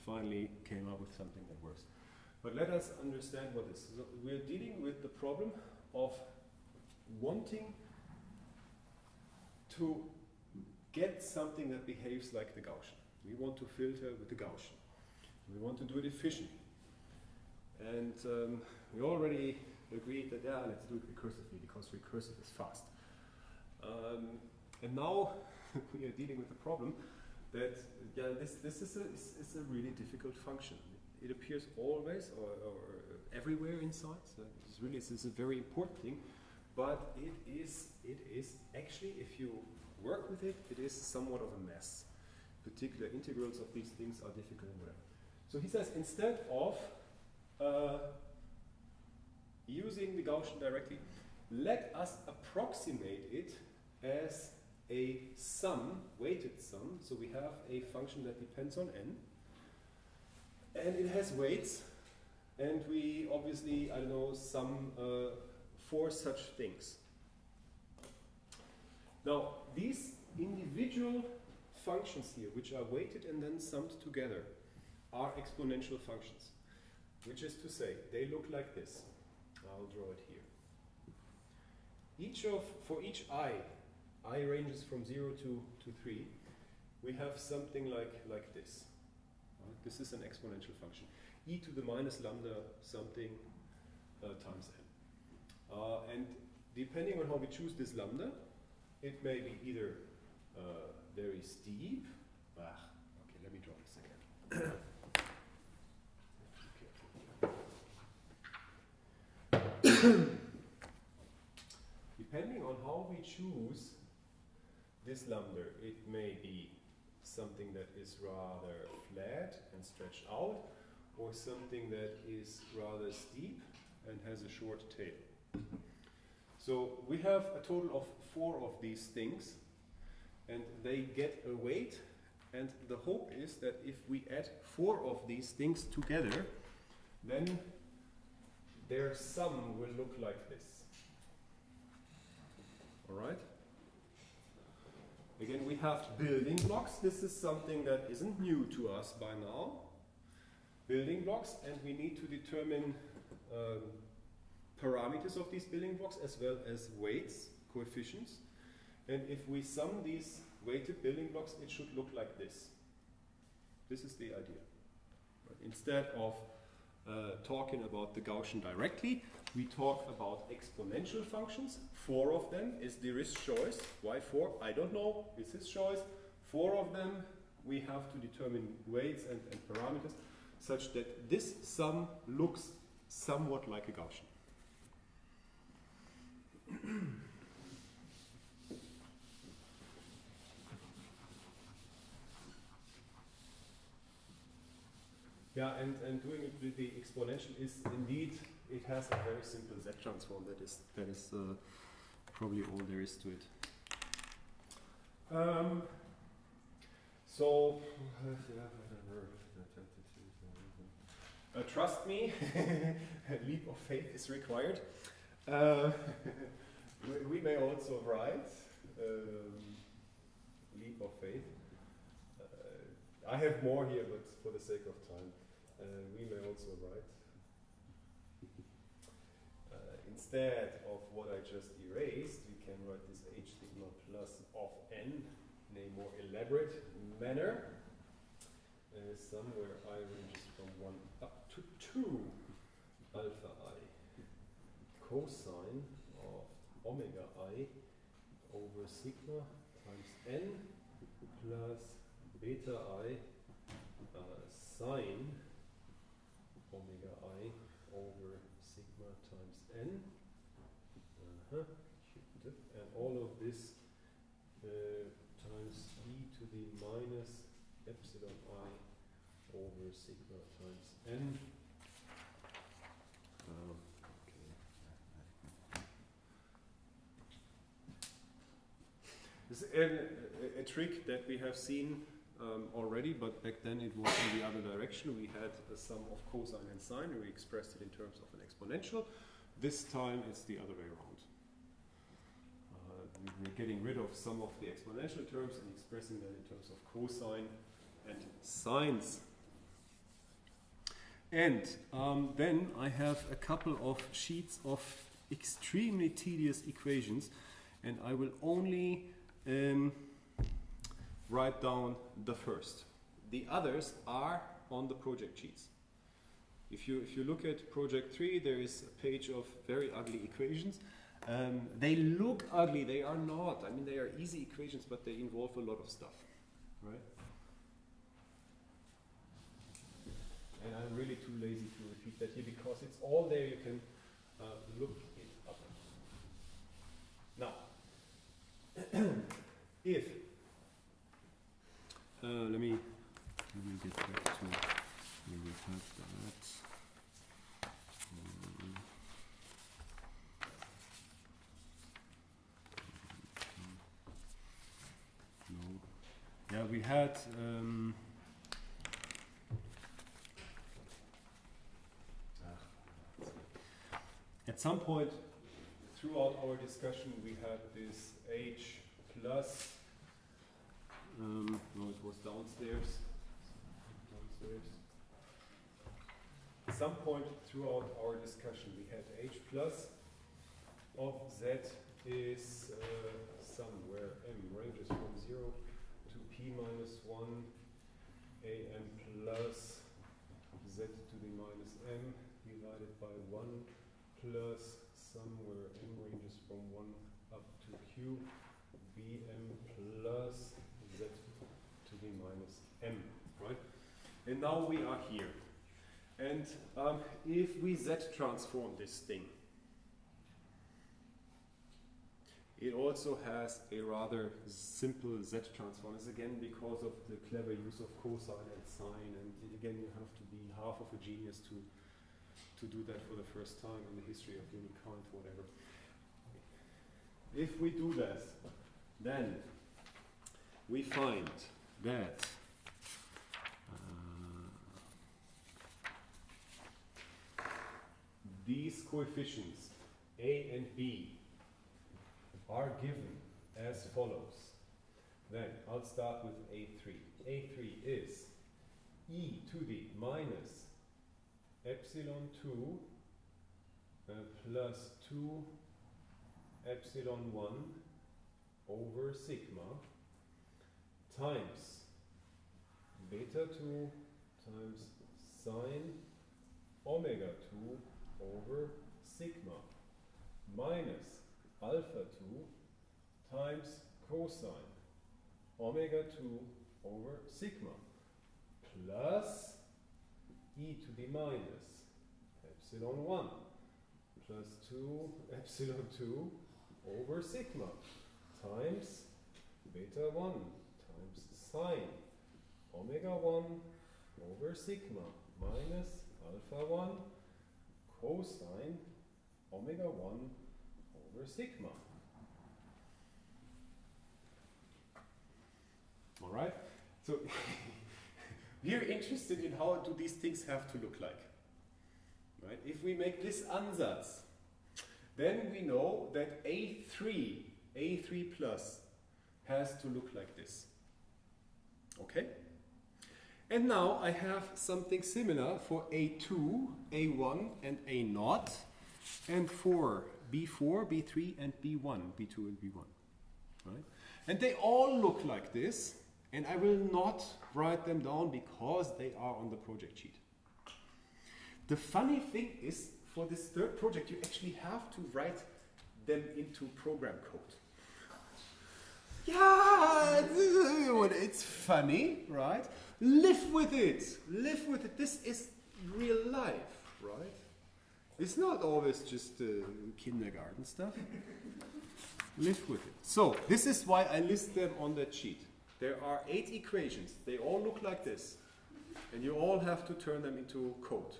Finally came up with something that works. But let us understand what this is. So we're dealing with the problem of wanting to get something that behaves like the Gaussian. We want to filter with the Gaussian. We want to do it efficiently. And we already agreed that, yeah, let's do it recursively because recursive is fast. And now we are dealing with the problem that, yeah, this is a really difficult function. It appears always or everywhere inside. So this is a very important thing. But it is actually, if you work with it, it is somewhat of a mess. Particular integrals of these things are difficult and whatever. So he says, instead of using the Gaussian directly, let us approximate it as a sum, weighted sum. So we have a function that depends on n, and it has weights, and we obviously, I don't know, sum 4 such things. Now, these individual functions here, which are weighted and then summed together, are exponential functions, which is to say, they look like this. I'll draw it here. For each I ranges from 0 to 3, we have something like this. Right? This is an exponential function. E to the minus lambda something times n. And depending on how we choose this lambda, it may be either very steep. Okay, let me draw this again. Depending on how we choose this lambda, it may be something that is rather flat and stretched out, or something that is rather steep and has a short tail. So we have a total of 4 of these things, and they get a weight, and the hope is that if we add 4 of these things together, then their sum will look like this. All right? Again, we have building blocks. This is something that isn't new to us by now. Building blocks, and we need to determine parameters of these building blocks as well as weights, coefficients. And if we sum these weighted building blocks, it should look like this. This is the idea. Right? Instead of talking about the Gaussian directly, we talk about exponential functions. 4 of them is Dirichlet's choice. Why 4? I don't know. It's his choice. 4 of them, we have to determine weights and parameters such that this sum looks somewhat like a Gaussian. Yeah, and doing it with the exponential is indeed, it has a very simple Z transform. That is probably all there is to it. So, trust me, a leap of faith is required. We may also write leap of faith. I have more here, but for the sake of time, we may also write instead of what I just erased, we can write this h sigma plus of n in a more elaborate manner. Somewhere I ranges from 1 up to 2 alpha I cosine of omega I over sigma times n plus beta I sine omega I over sigma times n. And all of this times e to the minus epsilon I over sigma times n. This is a trick that we have seen already, but back then it was in the other direction. We had a sum of cosine and sine, and we expressed it in terms of an exponential. This time it's the other way around. We're getting rid of some of the exponential terms and expressing them in terms of cosine and sines. And then I have a couple of sheets of extremely tedious equations, and I will only write down the first. The others are on the project sheets. If you look at project 3, there is a page of very ugly equations. They look ugly, they are not. I mean, they are easy equations, but they involve a lot of stuff, right? And I'm really too lazy to repeat that here because it's all there. You can look it up. Now, if let me get back to where we have that. No. Yeah, we had. At some point throughout our discussion, we had this h plus. No, it was downstairs. At some point throughout our discussion, we had h plus of z is somewhere m ranges from 0 to p minus 1 am plus z to the minus m divided by 1 plus somewhere m ranges from 1 up to q bm plus z to the minus m, right? And now we are here. And if we z transform this thing, it also has a rather simple z transform. It's again because of the clever use of cosine and sine, and again you have to be half of a genius to do that for the first time in the history of humankind, whatever. If we do that, then we find that these coefficients a and b are given as follows. Then I'll start with A3. A3 is e to the minus epsilon 2 plus 2 epsilon 1 over sigma times beta 2 times sine omega 2 over sigma minus alpha 2 times cosine omega 2 over sigma plus e to the minus epsilon 1 plus 2 epsilon 2 over sigma times beta 1 times sine omega 1 over sigma minus alpha 1 cosine omega 1 over sigma. All right? So we're interested in how do these things have to look like. Right? If we make this ansatz, then we know that A3 plus has to look like this. Okay? And now I have something similar for A2, A1, and A0, and for B4, B3, and B1, B2 and B1. Right? And they all look like this, and I will not write them down because they are on the project sheet. The funny thing is, for this third project, you actually have to write them into program code. Yeah, it's funny, right? Live with it. Live with it. This is real life, right? It's not always just kindergarten stuff. Live with it. So, this is why I list them on that sheet. There are 8 equations. They all look like this. And you all have to turn them into code.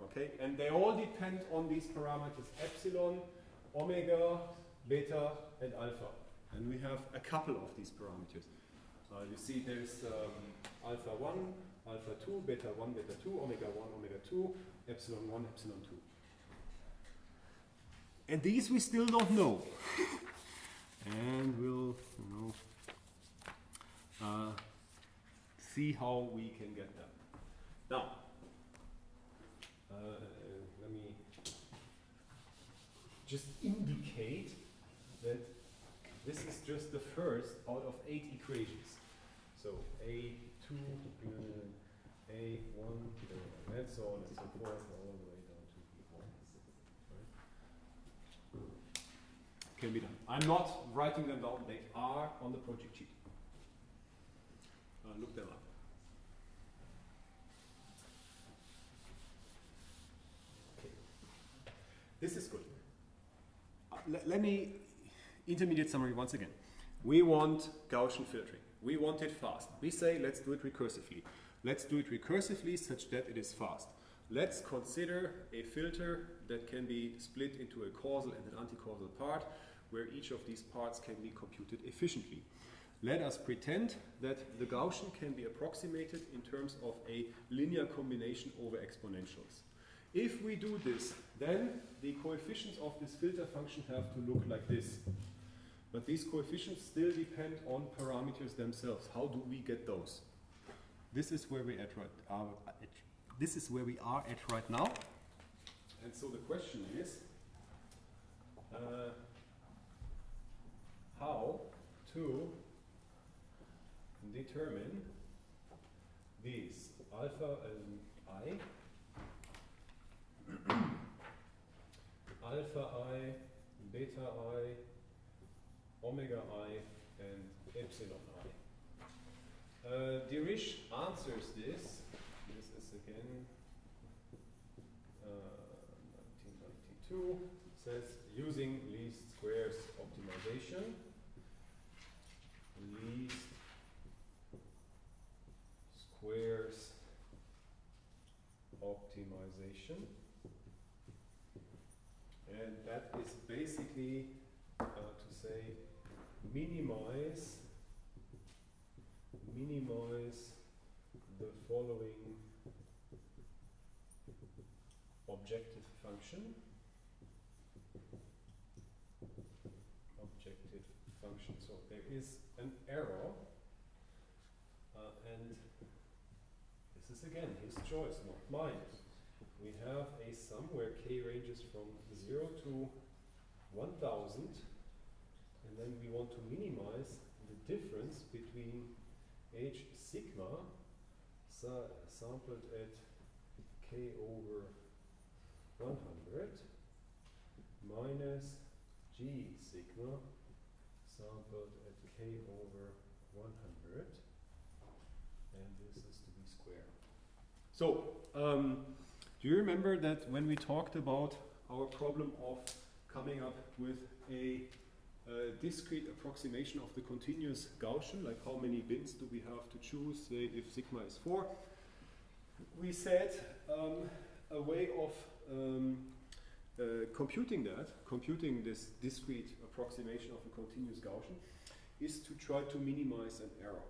Okay? And they all depend on these parameters: epsilon, omega, beta, and alpha. And we have a couple of these parameters. You see there's alpha 1, alpha 2, beta 1, beta 2, omega 1, omega 2, epsilon 1, epsilon 2. And these we still don't know. And we'll see how we can get them. Now, let me just indicate that this is just the first out of 8 equations. So A2, A1, and so on and so forth, all the way down to B1. Right? Can be done. I'm not writing them down, they are on the project sheet. Look them up. Okay. This is good. Let me intermediate summary once again. We want Gaussian filtering. We want it fast. We say let's do it recursively. Let's do it recursively such that it is fast. Let's consider a filter that can be split into a causal and an anti-causal part, where each of these parts can be computed efficiently. Let us pretend that the Gaussian can be approximated in terms of a linear combination over exponentials. If we do this, then the coefficients of this filter function have to look like this. But these coefficients still depend on parameters themselves. How do we get those? This is where we are at right now. And so the question is how to determine these alpha and I, alpha I, beta I, omega I, and epsilon I. Dirichlet answers this. This is again 1992. Says using least squares optimization. Least squares optimization. And that is basically to say minimize the following objective function. So there is an error, and this is again his choice, not mine. We have a sum where k ranges from 0 to 1000, and then we want to minimize the difference between h sigma sampled at k over 100 minus g sigma sampled at k over 100, and this is to be squared. So, do you remember that when we talked about our problem of coming up with a discrete approximation of the continuous Gaussian, like how many bins do we have to choose, say if sigma is 4, we said a way of computing this discrete approximation of a continuous Gaussian, is to try to minimize an error.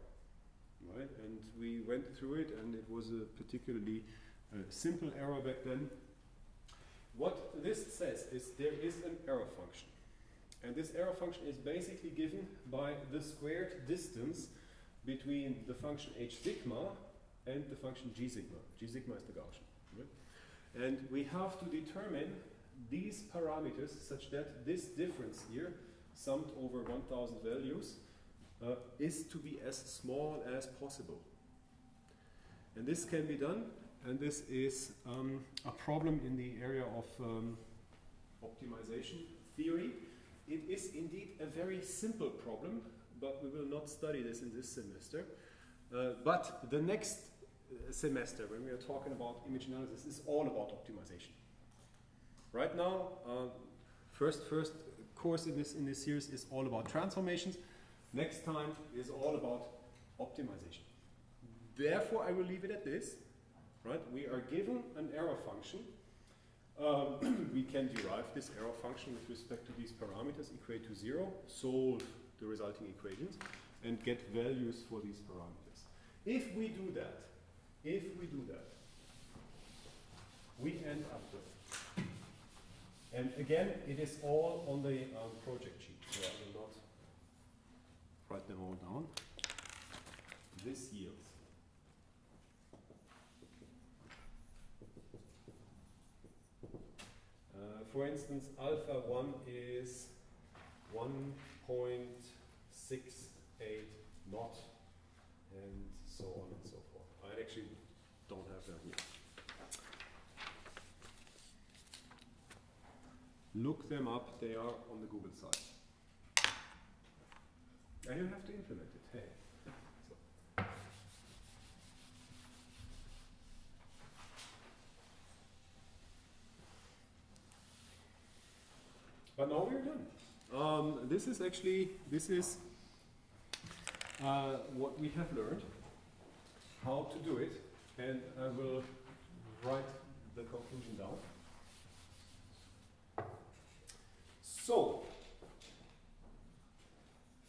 right? And we went through it, and it was a particularly simple error back then. What this says is there is an error function. And this error function is basically given by the squared distance between the function h sigma and the function g sigma. G sigma is the Gaussian. Right? And we have to determine these parameters such that this difference here, summed over 1000 values, is to be as small as possible. And this can be done, and this is a problem in the area of optimization theory. It is indeed a very simple problem, but we will not study this in this semester. But the next semester, when we are talking about image analysis, is all about optimization. Right now, first course in this series is all about transformations. Next time is all about optimization. Therefore, I will leave it at this. Right? We are given an error function. We can derive this error function with respect to these parameters, equate to 0, solve the resulting equations, and get values for these parameters. If we do that, we end up with, and again, it is all on the project sheet, so I will not write them all down. This yields for instance, alpha 1 is 1.68 knot, and so on and so forth. I actually don't have that here. Look them up, they are on the Google site. And you have to implement it. Hey. So. But now we're done. This is what we have learned, how to do it, and I will write the conclusion down. So,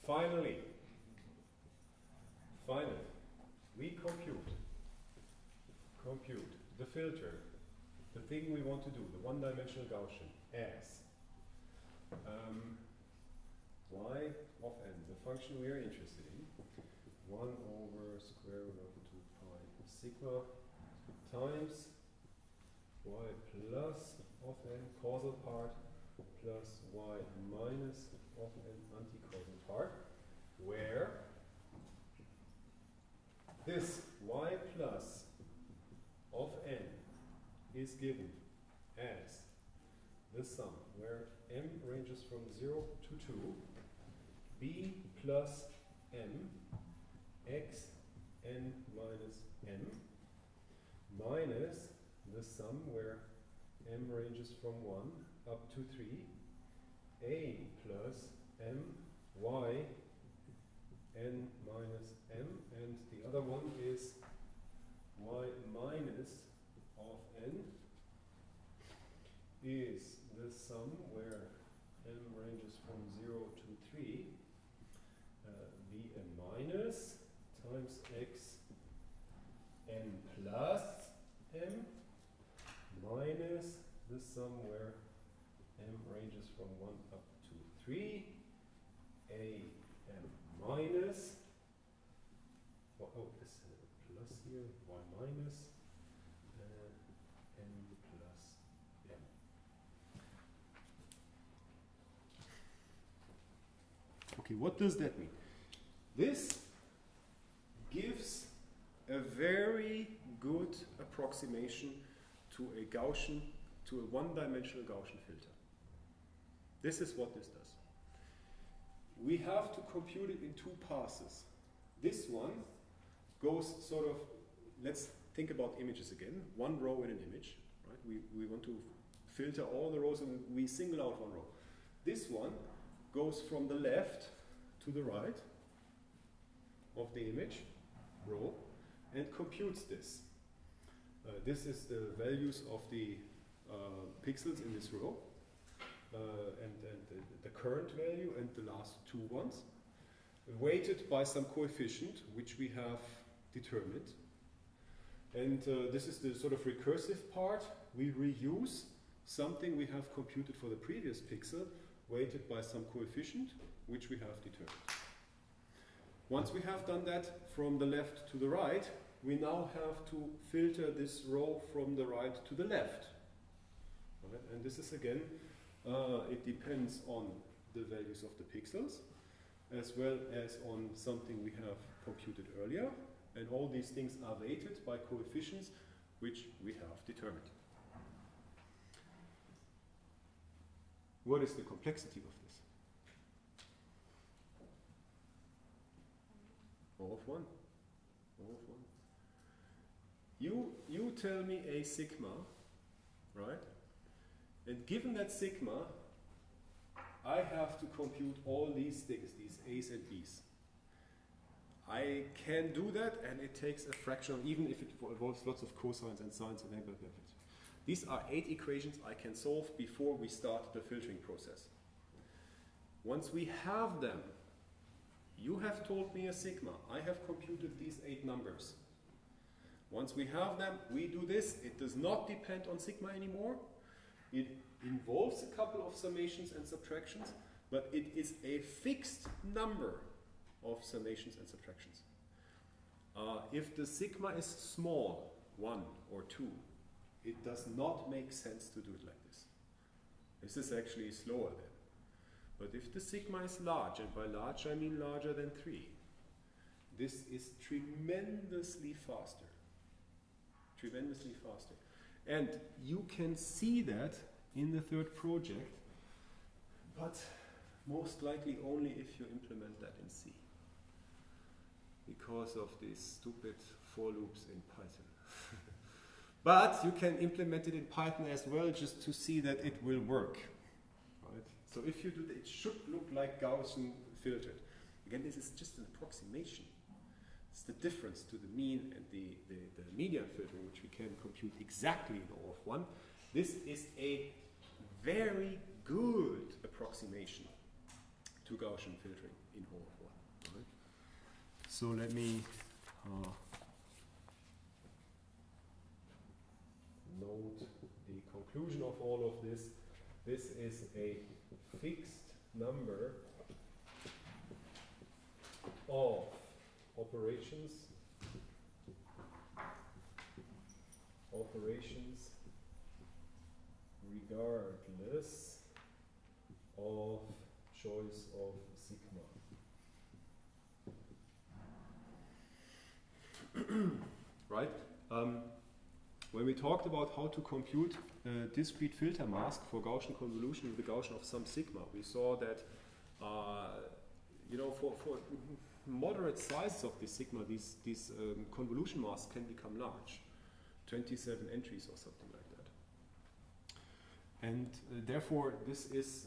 finally, we compute the filter, the thing we want to do, the one-dimensional Gaussian, as y of n, the function we are interested in, 1 over square root of 2 pi sigma times y plus of n causal part plus y minus of n anti-causal part, where this y plus of n is given as the sum where m ranges from 0 to 2, b plus m, x n minus m, minus the sum where m ranges from 1 up to 3, a plus m, y n minus m, and the other one is y minus of n is the sum where m ranges from 0 to 3, bn minus times x n plus m minus the sum where m ranges from 1 up to 3, a m minus, oh, this is a plus here, y minus, n plus m. Okay, what does that mean? This gives a very good approximation to a Gaussian, to a one-dimensional Gaussian filter. This is what this does. We have to compute it in 2 passes. This one goes sort of, let's think about images again, 1 row in an image, right? We want to filter all the rows and we single out 1 row. This one goes from the left to the right of the image row and computes this. This is the values of the pixels in this row, and the current value and the last 2 ones, weighted by some coefficient which we have determined. And this is the sort of recursive part. We reuse something we have computed for the previous pixel, weighted by some coefficient, which we have determined. Once we have done that from the left to the right, we now have to filter this row from the right to the left. Right? And this is again, it depends on the values of the pixels, as well as on something we have computed earlier. And all these things are weighted by coefficients which we have determined. What is the complexity of this? O of 1. O of 1. You tell me a sigma, right? And given that sigma, I have to compute all these things, these a's and b's. I can do that, and it takes a fraction, even if it involves lots of cosines and sines and everything. These are 8 equations I can solve before we start the filtering process. Once we have them, you have told me a sigma. I have computed these 8 numbers. Once we have them, we do this. It does not depend on sigma anymore. It involves a couple of summations and subtractions, but it is a fixed number of summations and subtractions. If the sigma is small, 1 or 2, it does not make sense to do it like this. This is actually slower then. But if the sigma is large, and by large I mean larger than 3, this is tremendously faster. Tremendously faster. And you can see that in the third project, but most likely only if you implement that in C, because of these stupid for loops in Python. But you can implement it in Python as well, just to see that it will work. Right? So if you do that, it should look like Gaussian filtered. Again, this is just an approximation. It's the difference to the mean and the median filtering, which we can compute exactly in O of 1. This is a very good approximation to Gaussian filtering in O of 1. Right? So let me note the conclusion of all of this. This is a fixed number of operations regardless of choice of sigma. Right? When we talked about how to compute a discrete filter mask for Gaussian convolution with the Gaussian of some sigma, we saw that you know, for moderate sizes of this sigma, these convolution masks can become large, 27 entries or something like that. And therefore, this is,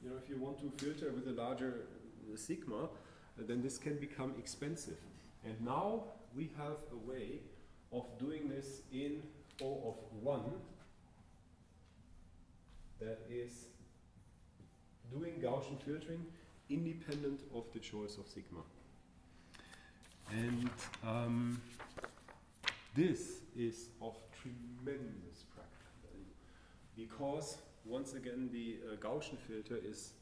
you know, if you want to filter with a larger sigma, then this can become expensive. And now we have a way of doing this in O of 1 that is doing Gaussian filtering independent of the choice of sigma. And this is of tremendous practical value, because once again the Gaussian filter is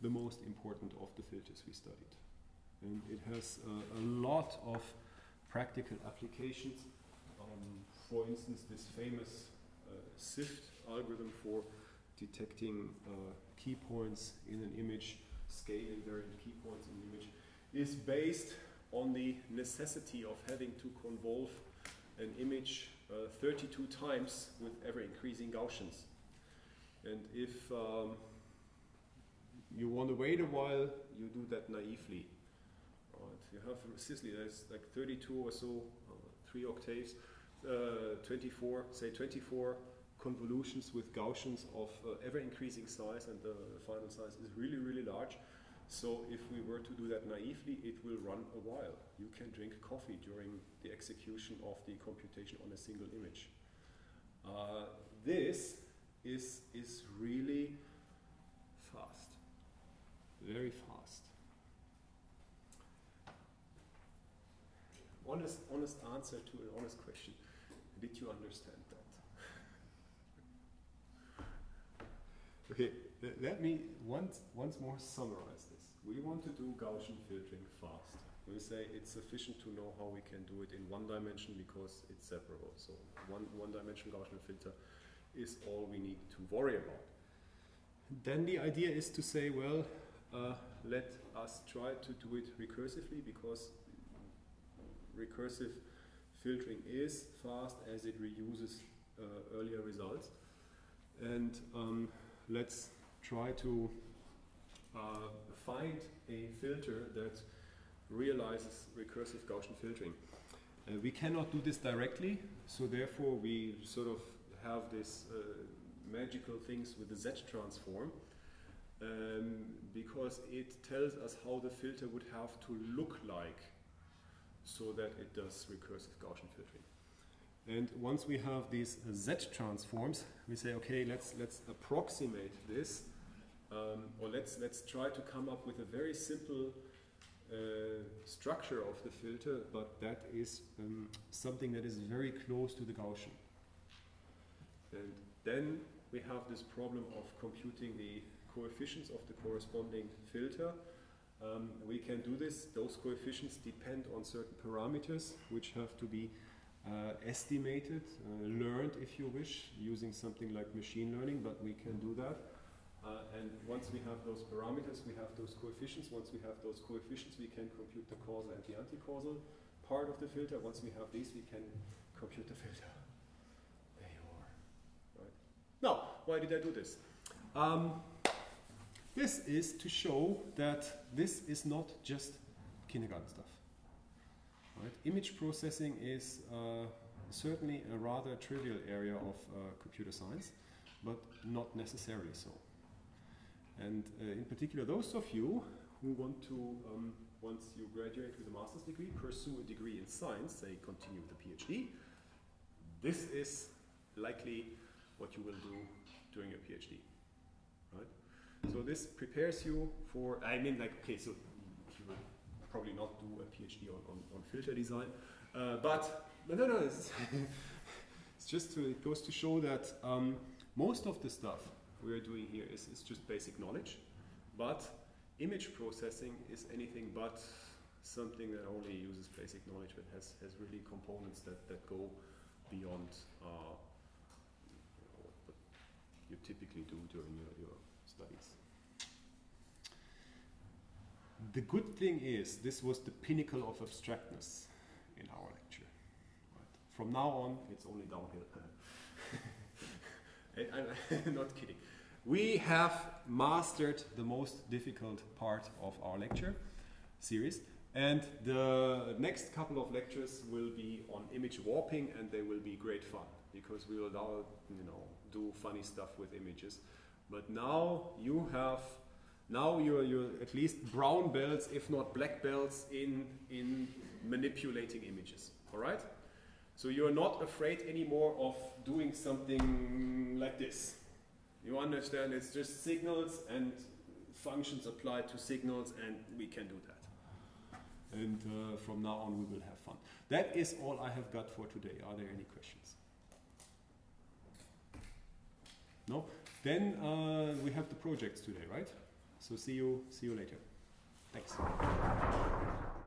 the most important of the filters we studied. And it has a lot of practical applications. For instance, this famous SIFT algorithm for detecting key points in an image, scaling variant key points in the image, is based on the necessity of having to convolve an image 32 times with ever increasing Gaussians. And if you want to wait a while, you do that naively. Right. You have Sicily, there's like 32 or so, 3 octaves, 24 convolutions with Gaussians of ever-increasing size, and the final size is really, really large. So if we were to do that naively, it will run a while. You can drink coffee during the execution of the computation on a single image. This is really fast, very fast. honest answer to an honest question. Did you understand that? Okay, let me once more summarize this. We want to do Gaussian filtering fast. We say it's sufficient to know how we can do it in one dimension because it's separable. So one dimension Gaussian filter is all we need to worry about. Then the idea is to say, well, let us try to do it recursively because recursive filtering is fast as it reuses earlier results. And let's try to find a filter that realizes recursive Gaussian filtering. We cannot do this directly, so therefore we sort of have this magical things with the Z transform because it tells us how the filter would have to look like so that it does recursive Gaussian filtering. And once we have these Z transforms, we say, okay, let's approximate this, or let's try to come up with a very simple structure of the filter, but that is something that is very close to the Gaussian. And then we have this problem of computing the coefficients of the corresponding filter. We can do this. Those coefficients depend on certain parameters which have to be estimated, learned if you wish, using something like machine learning, but we can do that. And once we have those parameters, we have those coefficients. Once we have those coefficients, we can compute the causal and the anti-causal part of the filter. Once we have these, we can compute the filter. There you are. Right. Now, why did I do this? This is to show that this is not just kindergarten stuff. Right? Image processing is certainly a rather trivial area of computer science, but not necessarily so. And in particular, those of you who want to, once you graduate with a master's degree, pursue a degree in science, say continue with a PhD, this is likely what you will do during your PhD, right? So this prepares you for, I mean, like, okay, so you will probably not do a PhD on filter design, but no, it's just to, it goes to show that most of the stuff we are doing here is just basic knowledge, but image processing is anything but something that only uses basic knowledge, but has really components that go beyond what you typically do during your studies. The good thing is this was the pinnacle of abstractness in our lecture. Right. From now on, it's only downhill. I'm not kidding. We have mastered the most difficult part of our lecture series, and the next couple of lectures will be on image warping, and they will be great fun because we will now, do funny stuff with images. But now you're at least brown belts, if not black belts, in manipulating images. All right. So you're not afraid anymore of doing something like this. You understand it's just signals and functions applied to signals, and we can do that. And from now on we will have fun. That is all I have got for today. Are there any questions? No? Then we have the projects today, right? So see you later. Thanks.